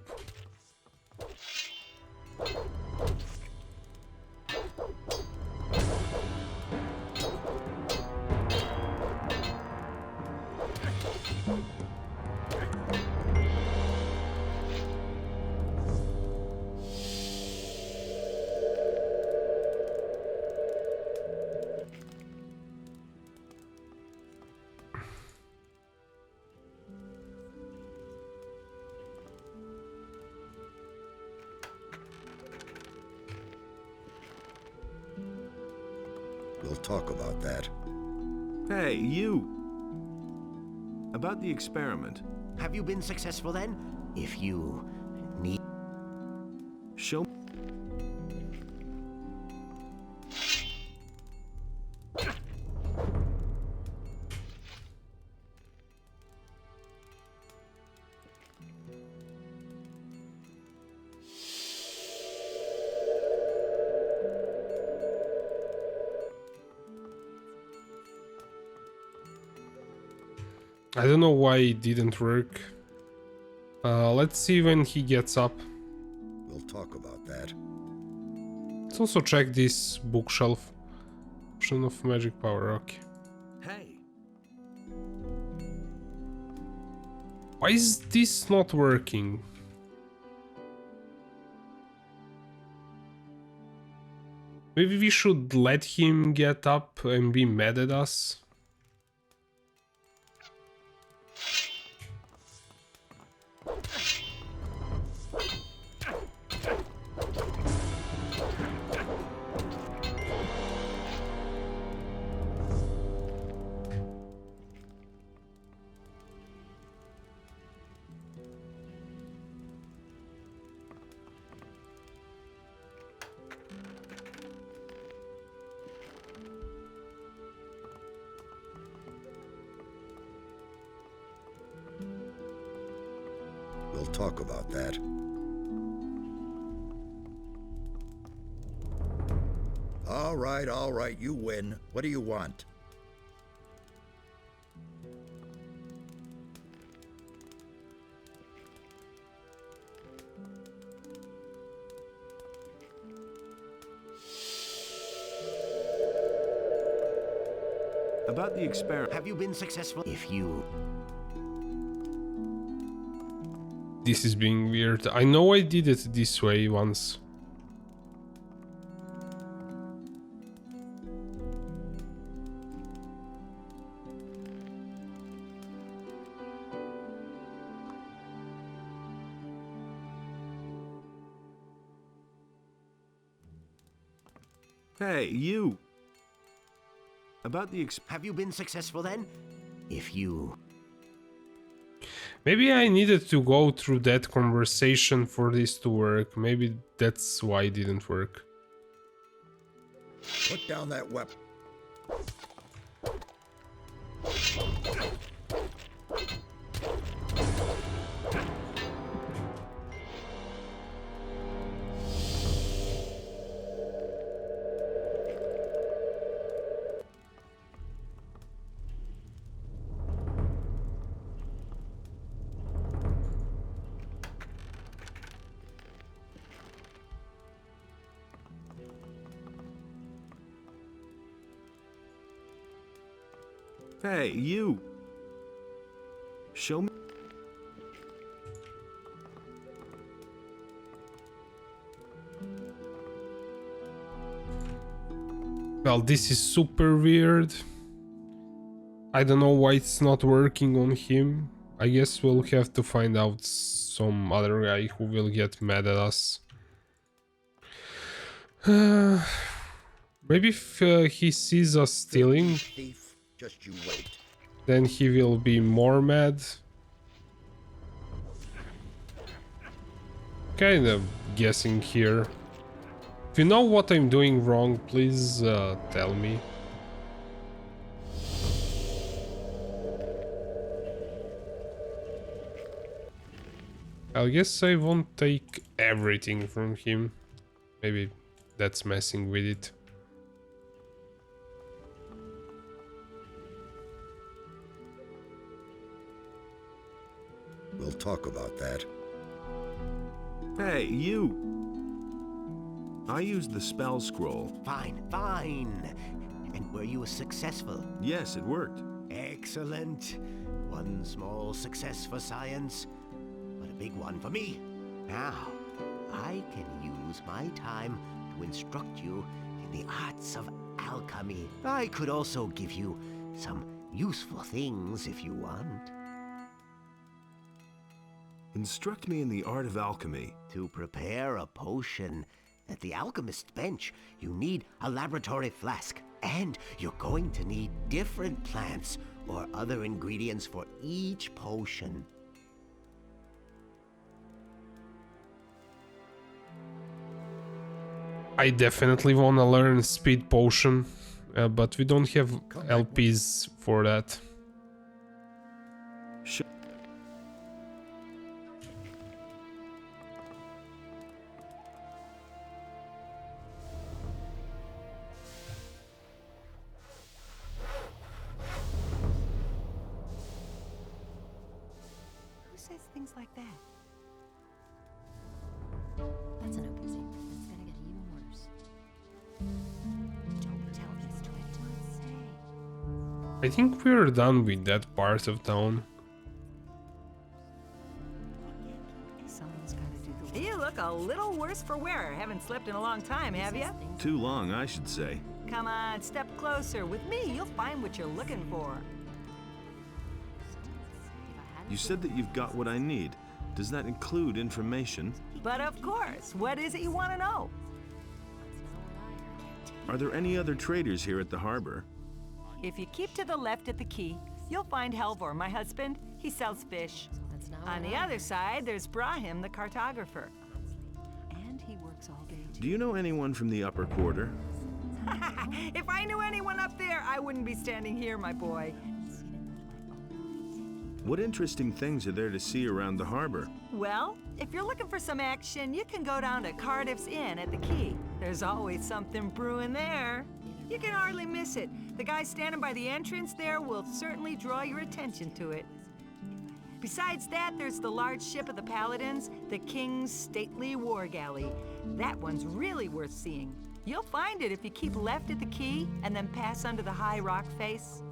We'll talk about that. Hey, you! About the experiment. Have you been successful then? If you need... Show... I don't know why it didn't work. Let's see when he gets up. We'll talk about that. Let's also check this bookshelf. Option of magic power, okay. Hey! Why is this not working? Maybe we should let him get up and be mad at us. We'll talk about that. All right, you win. What do you want? About the experiment. Have you been successful? If you... This is being weird. I know I did it this way once. Hey, you! About the Have you been successful then? If you... Maybe I needed to go through that conversation for this to work. Maybe that's why it didn't work. Put down that weapon. Hey, you! Show me. Well, this is super weird. I don't know why it's not working on him. I guess we'll have to find out some other guy who will get mad at us. Maybe if he sees us stealing, Thief, just you wait. then he will be more mad. Kind of guessing here. If you know what I'm doing wrong, please tell me. I guess I won't take everything from him. Maybe that's messing with it. We'll talk about that. Hey, you! I used the spell scroll. Fine. And were you successful? Yes, it worked. Excellent. One small success for science, but a big one for me. Now, I can use my time to instruct you in the arts of alchemy. I could also give you some useful things if you want. Instruct me in the art of alchemy. To prepare a potion at the alchemist's bench, you need a laboratory flask, and you're going to need different plants or other ingredients for each potion. I definitely want to learn speed potion, but we don't have LPs for that. Things like that. That's an open secret. It's gonna get even worse. Don't tell this to anyone. Say. I think we're done with that part of town. Someone's gotta do the... You look a little worse for wear. Haven't slept in a long time, have you? Too long, I should say. Come on, step closer. With me, you'll find what you're looking for. You said that you've got what I need. Does that include information? But of course, what is it you want to know? Are there any other traders here at the harbor? If you keep to the left at the quay, you'll find Helvor, my husband. He sells fish. On the other side, there's Brahim, the cartographer. And he works all day too. Do you know anyone from the upper quarter? If I knew anyone up there, I wouldn't be standing here, my boy. What interesting things are there to see around the harbor? Well, if you're looking for some action, you can go down to Cardiff's Inn at the quay. There's always something brewing there. You can hardly miss it. The guy standing by the entrance there will certainly draw your attention to it. Besides that, there's the large ship of the paladins, the King's stately war galley. That one's really worth seeing. You'll find it if you keep left at the quay and then pass under the high rock face.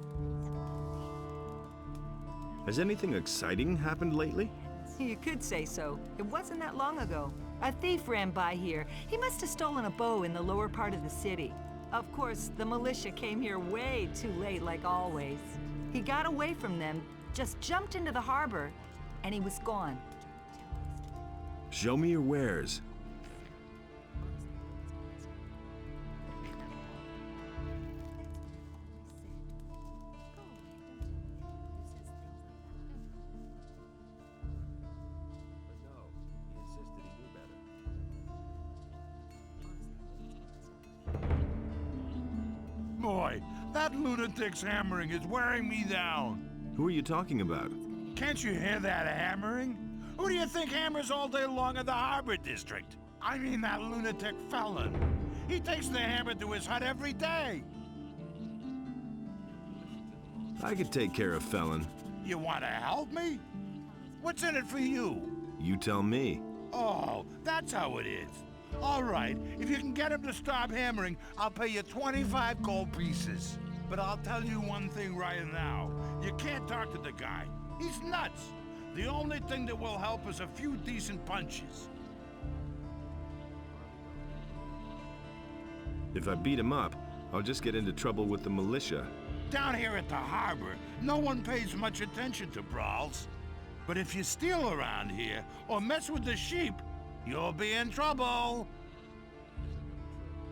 Has anything exciting happened lately? You could say so. It wasn't that long ago. A thief ran by here. He must have stolen a bow in the lower part of the city. Of course, the militia came here way too late, like always. He got away from them, just jumped into the harbor, and he was gone. Show me your wares. Boy, that lunatic's hammering is wearing me down. Who are you talking about? Can't you hear that hammering? Who do you think hammers all day long in the harbor district? I mean that lunatic felon. He takes the hammer to his hut every day. I could take care of Felon. You want to help me? What's in it for you? You tell me. Oh, that's how it is. All right, if you can get him to stop hammering, I'll pay you 25 gold pieces. But I'll tell you one thing right now. You can't talk to the guy. He's nuts. The only thing that will help is a few decent punches. If I beat him up, I'll just get into trouble with the militia. Down here at the harbor, no one pays much attention to brawls. But if you steal around here or mess with the sheep, you'll be in trouble.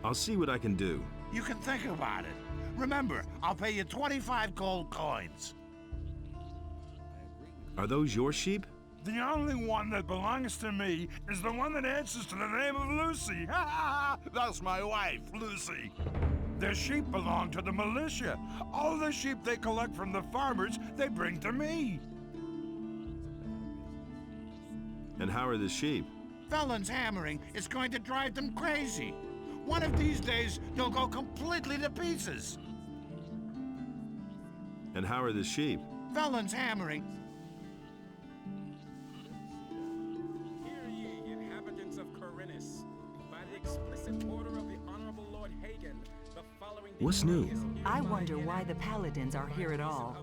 I'll see what I can do. You can think about it. Remember, I'll pay you 25 gold coins. Are those your sheep? The only one that belongs to me is the one that answers to the name of Lucy. That's my wife, Lucy. Their sheep belong to the militia. All the sheep they collect from the farmers, they bring to me. And how are the sheep? Felon's hammering is going to drive them crazy. One of these days, they'll go completely to pieces. And how are the sheep? Felon's hammering. Hear ye, inhabitants of Khorinis. By the explicit order of the Honorable Lord Hagen, the following... What's new? I wonder why the paladins are here at all.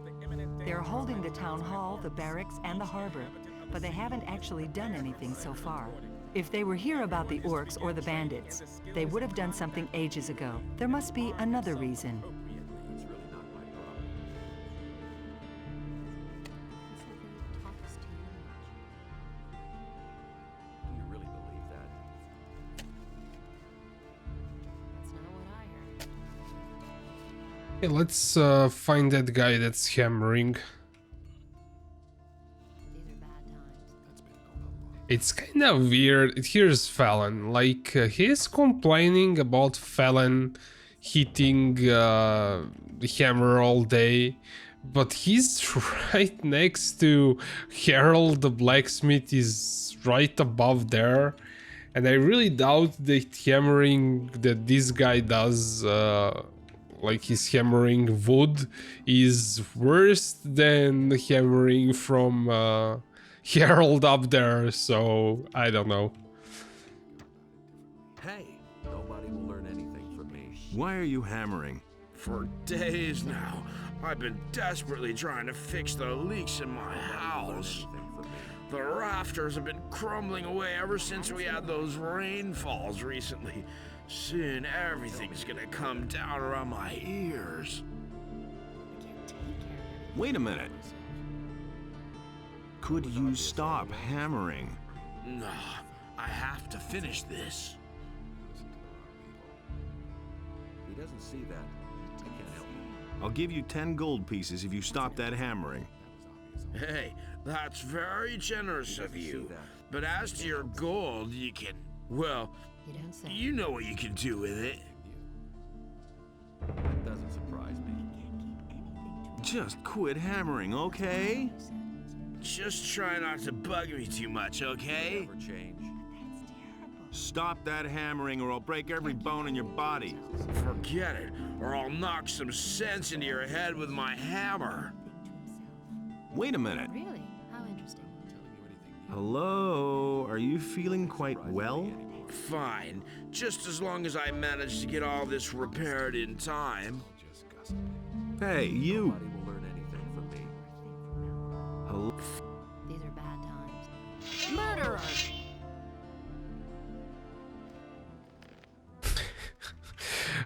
They're holding the town hall, the barracks, and the harbor, but they haven't actually done anything so far. If they were here about the orcs or the bandits, they would have done something ages ago. There must be another reason. It's really not my problem. Do you really believe that? That's not what I heard. Okay, let's find that guy that's hammering. It's kind of weird. Here's Felon. Like, he's complaining about Felon hitting the hammer all day, but he's right next to Harold the blacksmith, is right above there. And I really doubt that hammering that this guy does, like he's hammering wood, is worse than hammering from Harold up there, so I don't know. Hey, nobody will learn anything from me. Why are you hammering? For days now, I've been desperately trying to fix the leaks in my house. The rafters have been crumbling away ever since we had those rainfalls recently. Soon everything's gonna come down around my ears. Wait a minute. Could you stop hammering? No, I have to finish this. He doesn't see that. I can't help him. I'll give you 10 gold pieces if you stop that hammering. Hey, that's very generous of you. But as to your gold, you can... Well, you know what you can do with it. That doesn't surprise me. Just quit hammering, okay? Just try not to bug me too much, okay? Never change. Stop that hammering or I'll break every bone in your body. Forget it, or I'll knock some sense into your head with my hammer. Wait a minute. Really? How interesting. Hello? Are you feeling quite well? Fine, just as long as I manage to get all this repaired in time. Hey, you! Nobody will learn anything from me. Hello? These are bad times. Murderer!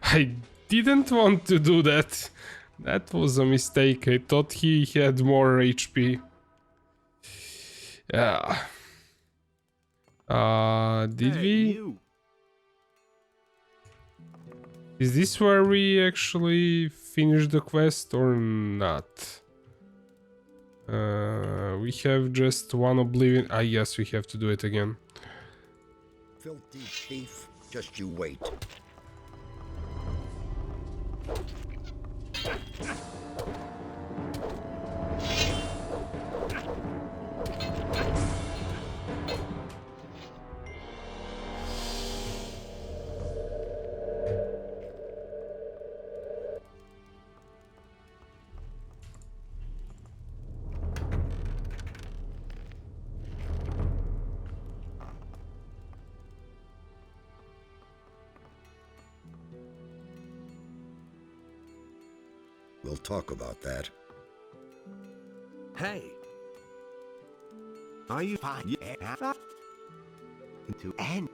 I didn't want to do that. That was a mistake. I thought he had more HP. Yeah. Did Hey, we? you! Is this where we actually finish the quest or not? We have just one oblivion. Ah, yes, we have to do it again. Filthy thief, just you wait. We'll talk about that. Hey! Are you fine? Yeah. To end.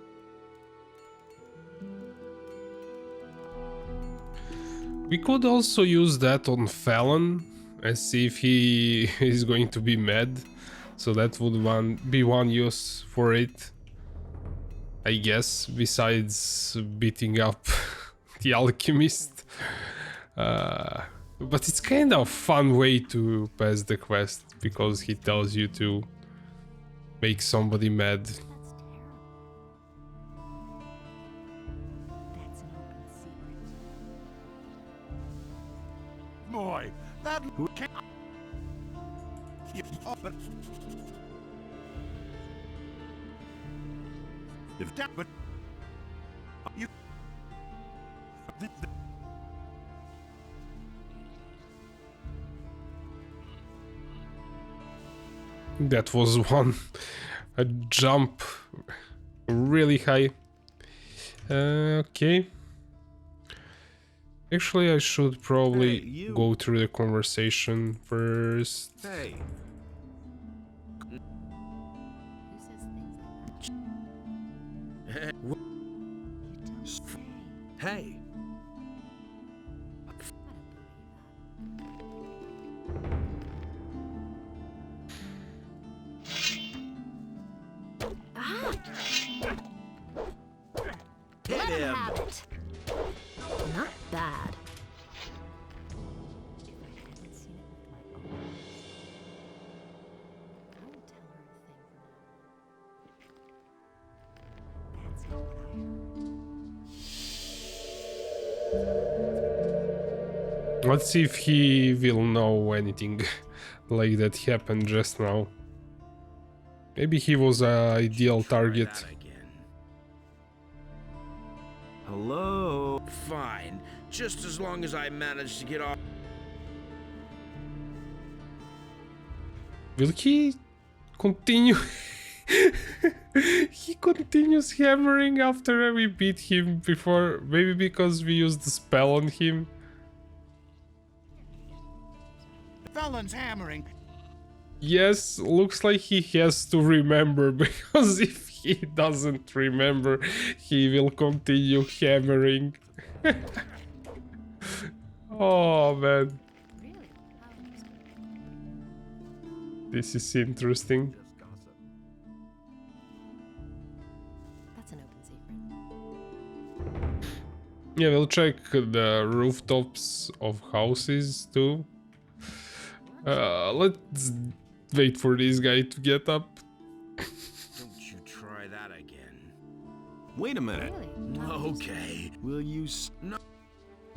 We could also use that on Fallon and see if he is going to be mad. So that would be one use for it, I guess, besides beating up the alchemist. But it's kind of a fun way to pass the quest because he tells you to make somebody mad. That's terrible. That's an open secret. Boy, that can't. But if that, but you. That was one. A jump really high. Okay. Actually, I should probably go through the conversation first. Hey! Who says things like that? Hey! You don't say. Hey! I don't believe that. Ah! Hit Let him him! have it. Not bad. If I hadn't seen it with my own eyes, I won't tell her a thing for now. That's not what I heard. Let's see if he will know anything like that happened just now. Maybe he was an ideal target. Hello? Fine, just as long as I manage to get off. Will he continue? He continues hammering after we beat him before, maybe because we used the spell on him. Felon's hammering. Yes, looks like he has to remember, because if he doesn't remember, he will continue hammering. Oh man. Really? How interesting. This is interesting. That's an open secret. Yeah, we'll check the rooftops of houses too. Let's wait for this guy to get up. Don't you try that again. Wait a minute. Really? How interesting. Okay. Will you no.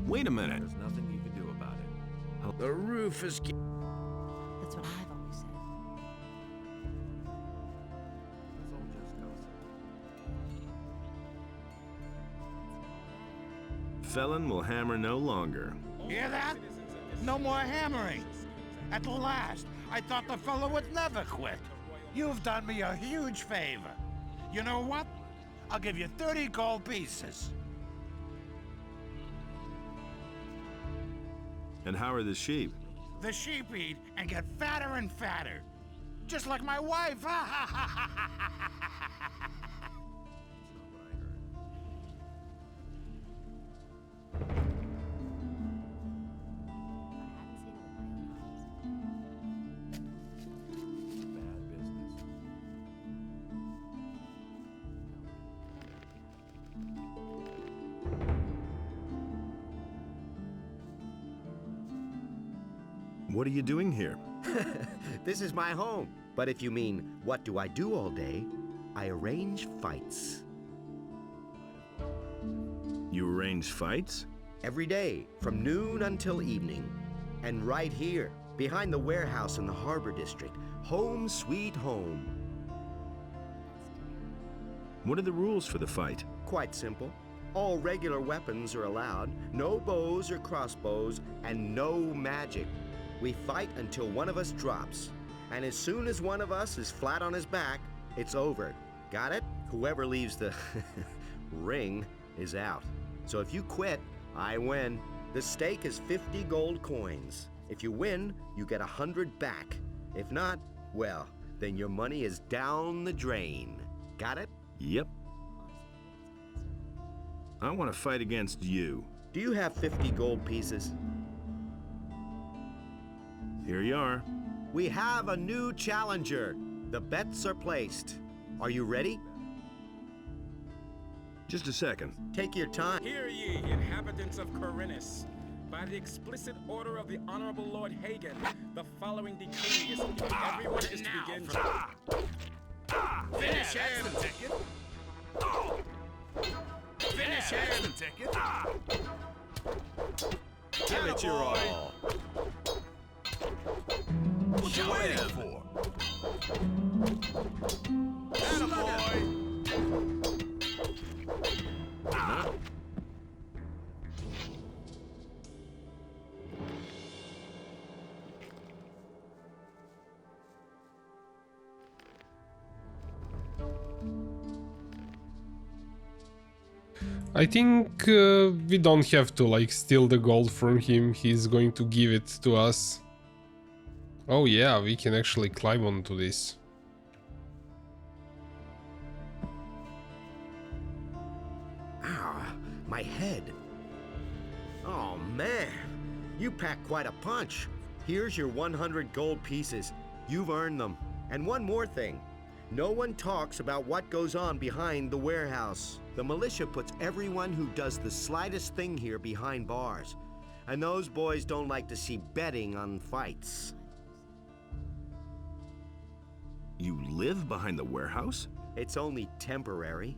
Wait a minute. There's nothing you can do about it. The roof is... That's what I've always said. It's all just gossip. felon will hammer no longer. Hear that? No more hammering. At last, I thought the fellow would never quit. You've done me a huge favor. You know what? I'll give you 30 gold pieces. And how are the sheep? The sheep eat and get fatter and fatter. Just like my wife. What are you doing here? This is my home. But if you mean, what do I do all day? I arrange fights. You arrange fights? Every day, from noon until evening. And right here, behind the warehouse in the Harbor District. Home sweet home. What are the rules for the fight? Quite simple. All regular weapons are allowed, no bows or crossbows, and no magic. We fight until one of us drops. And as soon as one of us is flat on his back, it's over. Got it? Whoever leaves the ring is out. So if you quit, I win. The stake is 50 gold coins. If you win, you get 100 back. If not, well, then your money is down the drain. Got it? Yep. I want to fight against you. Do you have 50 gold pieces? Here you are. We have a new challenger. The bets are placed. Are you ready? Just a second. Take your time. Hear ye, inhabitants of Khorinis. By the explicit order of the Honorable Lord Hagen, the following decree is everyone is to begin. Finish him! Finish him! Give it your all. What you waiting for? I think we don't have to like steal the gold from him. He's going to give it to us. Oh yeah, we can actually climb onto this. Ah, my head. Oh man, you packed quite a punch. Here's your 100 gold pieces. You've earned them. And one more thing. No one talks about what goes on behind the warehouse. The militia puts everyone who does the slightest thing here behind bars. And those boys don't like to see betting on fights. You live behind the warehouse? It's only temporary.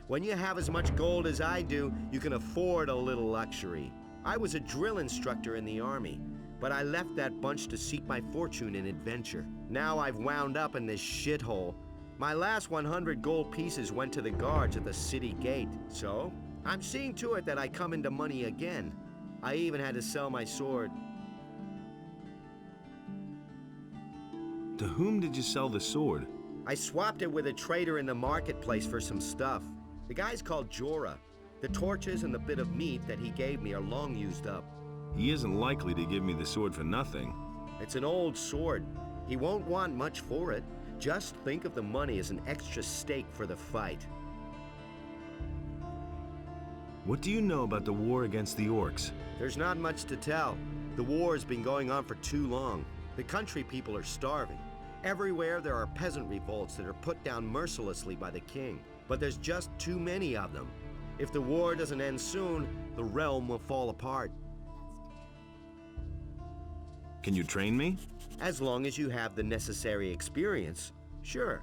When you have as much gold as I do, you can afford a little luxury. I was a drill instructor in the army, but I left that bunch to seek my fortune in adventure. Now I've wound up in this shithole. My last 100 gold pieces went to the guards at the city gate, so I'm seeing to it that I come into money again. I even had to sell my sword. To whom did you sell the sword? I swapped it with a trader in the marketplace for some stuff. The guy's called Jorah. The torches and the bit of meat that he gave me are long used up. He isn't likely to give me the sword for nothing. It's an old sword. He won't want much for it. Just think of the money as an extra stake for the fight. What do you know about the war against the orcs? There's not much to tell. The war's been going on for too long. The country people are starving. Everywhere there are peasant revolts that are put down mercilessly by the king. But there's just too many of them. If the war doesn't end soon, the realm will fall apart. Can you train me? As long as you have the necessary experience, sure.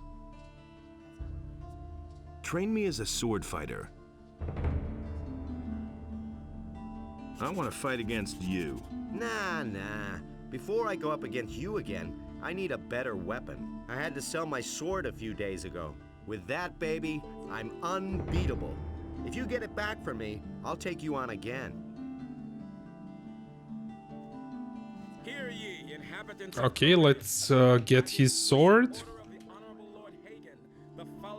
Train me as a sword fighter. I want to fight against you. Nah. Before I go up against you again, I need a better weapon. I had to sell my sword a few days ago. With that, baby, I'm unbeatable. If you get it back from me, I'll take you on again. Hear ye, inhabitants Okay, let's get his sword.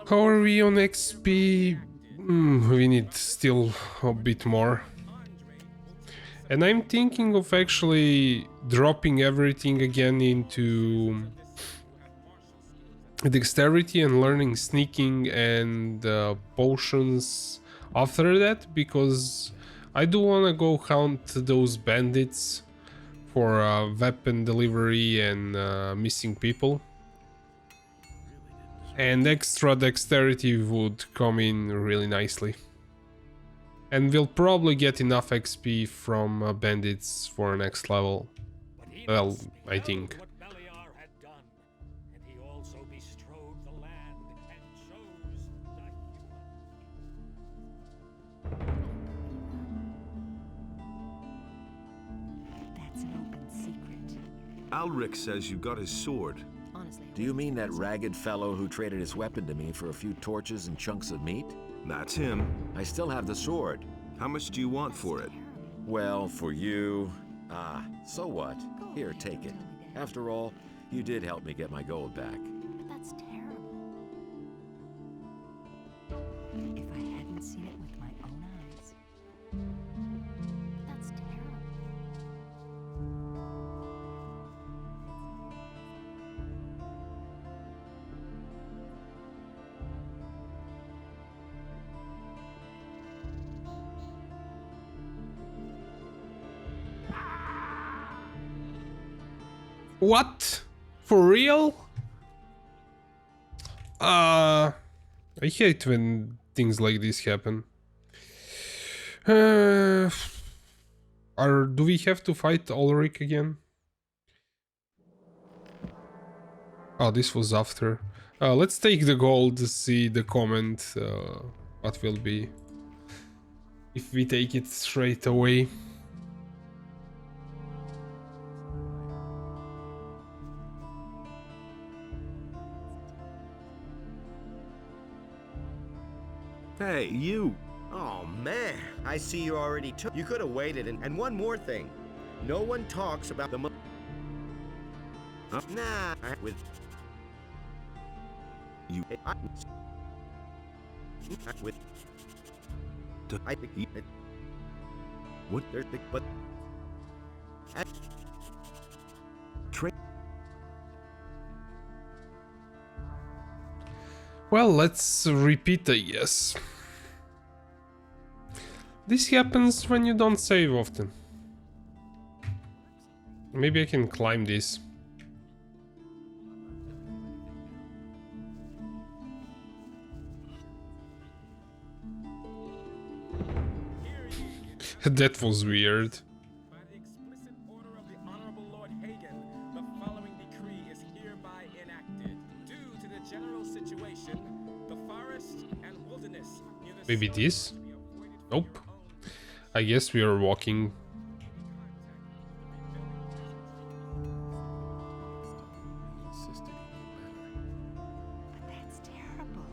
How are we on XP? We need still a bit more. And I'm thinking of actually dropping everything again into dexterity and learning sneaking and potions after that, because I do want to go hunt those bandits for weapon delivery and missing people. And extra dexterity would come in really nicely. And we'll probably get enough XP from bandits for next level. Well, I think. That's an open secret. Alric says you got his sword. Do you mean that ragged fellow who traded his weapon to me for a few torches and chunks of meat? That's him. I still have the sword. How much do you want for it? Well, for you... so what? Here, take it. After all, you did help me get my gold back. But that's terrible. If I hadn't seen it with my own eyes. That's terrible. What? For real? I hate when things like this happen. Do we have to fight Ulrich again? Oh, this was after. Let's take the gold to see the comment. What will be if we take it straight away. Hey, you! Oh man, I see you already took. You could have waited. And one more thing, no one talks about the. Nah, with You. With. I think he. What? There's the but. Well, let's repeat, I guess. This happens when you don't save often. Maybe I can climb this. That was weird. By the explicit order of the Honorable Lord Hagen, the following decree is hereby enacted. Due to the general situation, the forest and wilderness near the Maybe this? Nope. I guess we are walking. But that's terrible.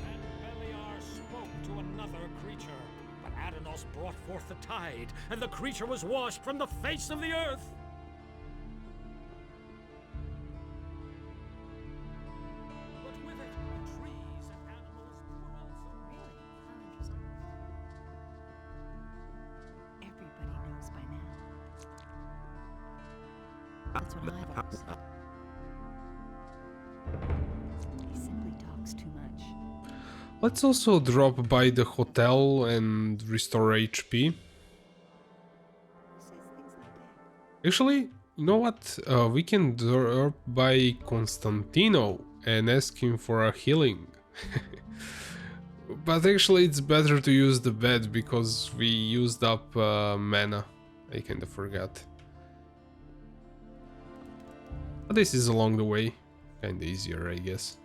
And Beliar spoke to another creature, but Adanos brought forth the tide, and the creature was washed from the face of the earth. But with it, the trees and animals were also Really? How interesting. Everybody knows by now. That's what I've always said. He simply talks too much. Let's also drop by the hotel and restore HP. Actually, you know what? We can drop by Constantino and ask him for a healing. But actually it's better to use the bed because we used up mana. I kinda forgot. But this is along the way. Kinda easier, I guess.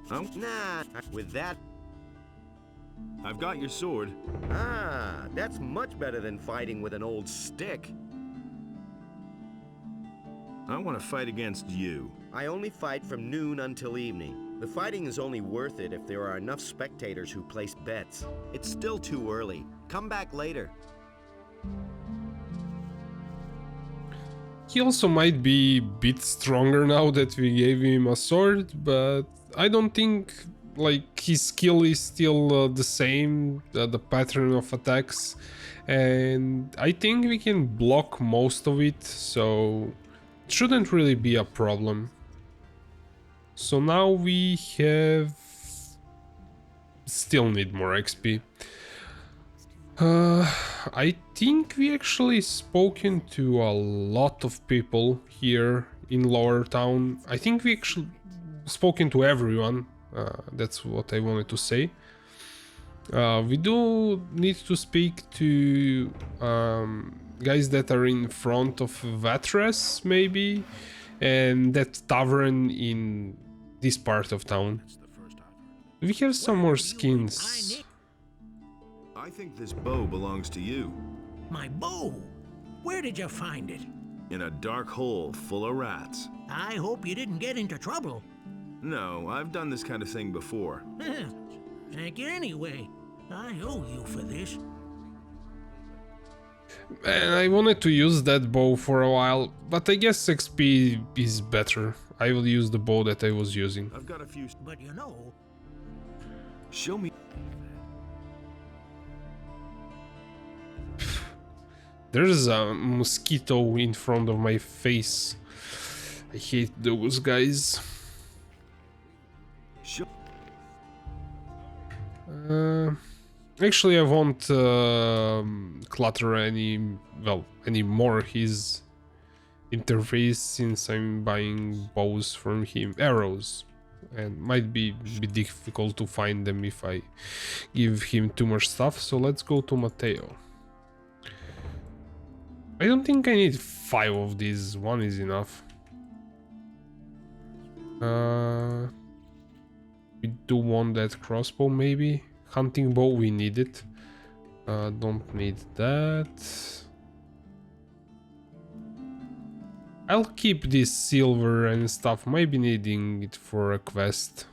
Nah, with that... I've got your sword. Ah, that's much better than fighting with an old stick. I want to fight against you. I only fight from noon until evening. The fighting is only worth it if there are enough spectators who place bets. It's still too early. Come back later. He also might be a bit stronger now that we gave him a sword, but I don't think like his skill is still the same, the pattern of attacks, and I think we can block most of it, so it shouldn't really be a problem. So now we have... still need more XP. I think we actually spoken to a lot of people here in Lower Town. I think we actually spoken to everyone. That's what I wanted to say. We do need to speak to guys that are in front of Vatres, maybe, and that tavern in this part of town. We have some more skins. I think this bow belongs to you. My bow? Where did you find it? In a dark hole full of rats. I hope you didn't get into trouble. No, I've done this kind of thing before. Thank you anyway. I owe you for this. And I wanted to use that bow for a while, but I guess XP is better. I will use the bow that I was using. I've got a few... But you know... Show me... There's a mosquito in front of my face. I hate those guys. Actually, I won't clutter any more his interface since I'm buying bows from him, arrows, and might be a bit difficult to find them if I give him too much stuff. So let's go to Matteo. I don't think I need 5 of these, 1 is enough. We do want that crossbow maybe. Hunting bow, we need it. Don't need that. I'll keep this silver and stuff, maybe needing it for a quest.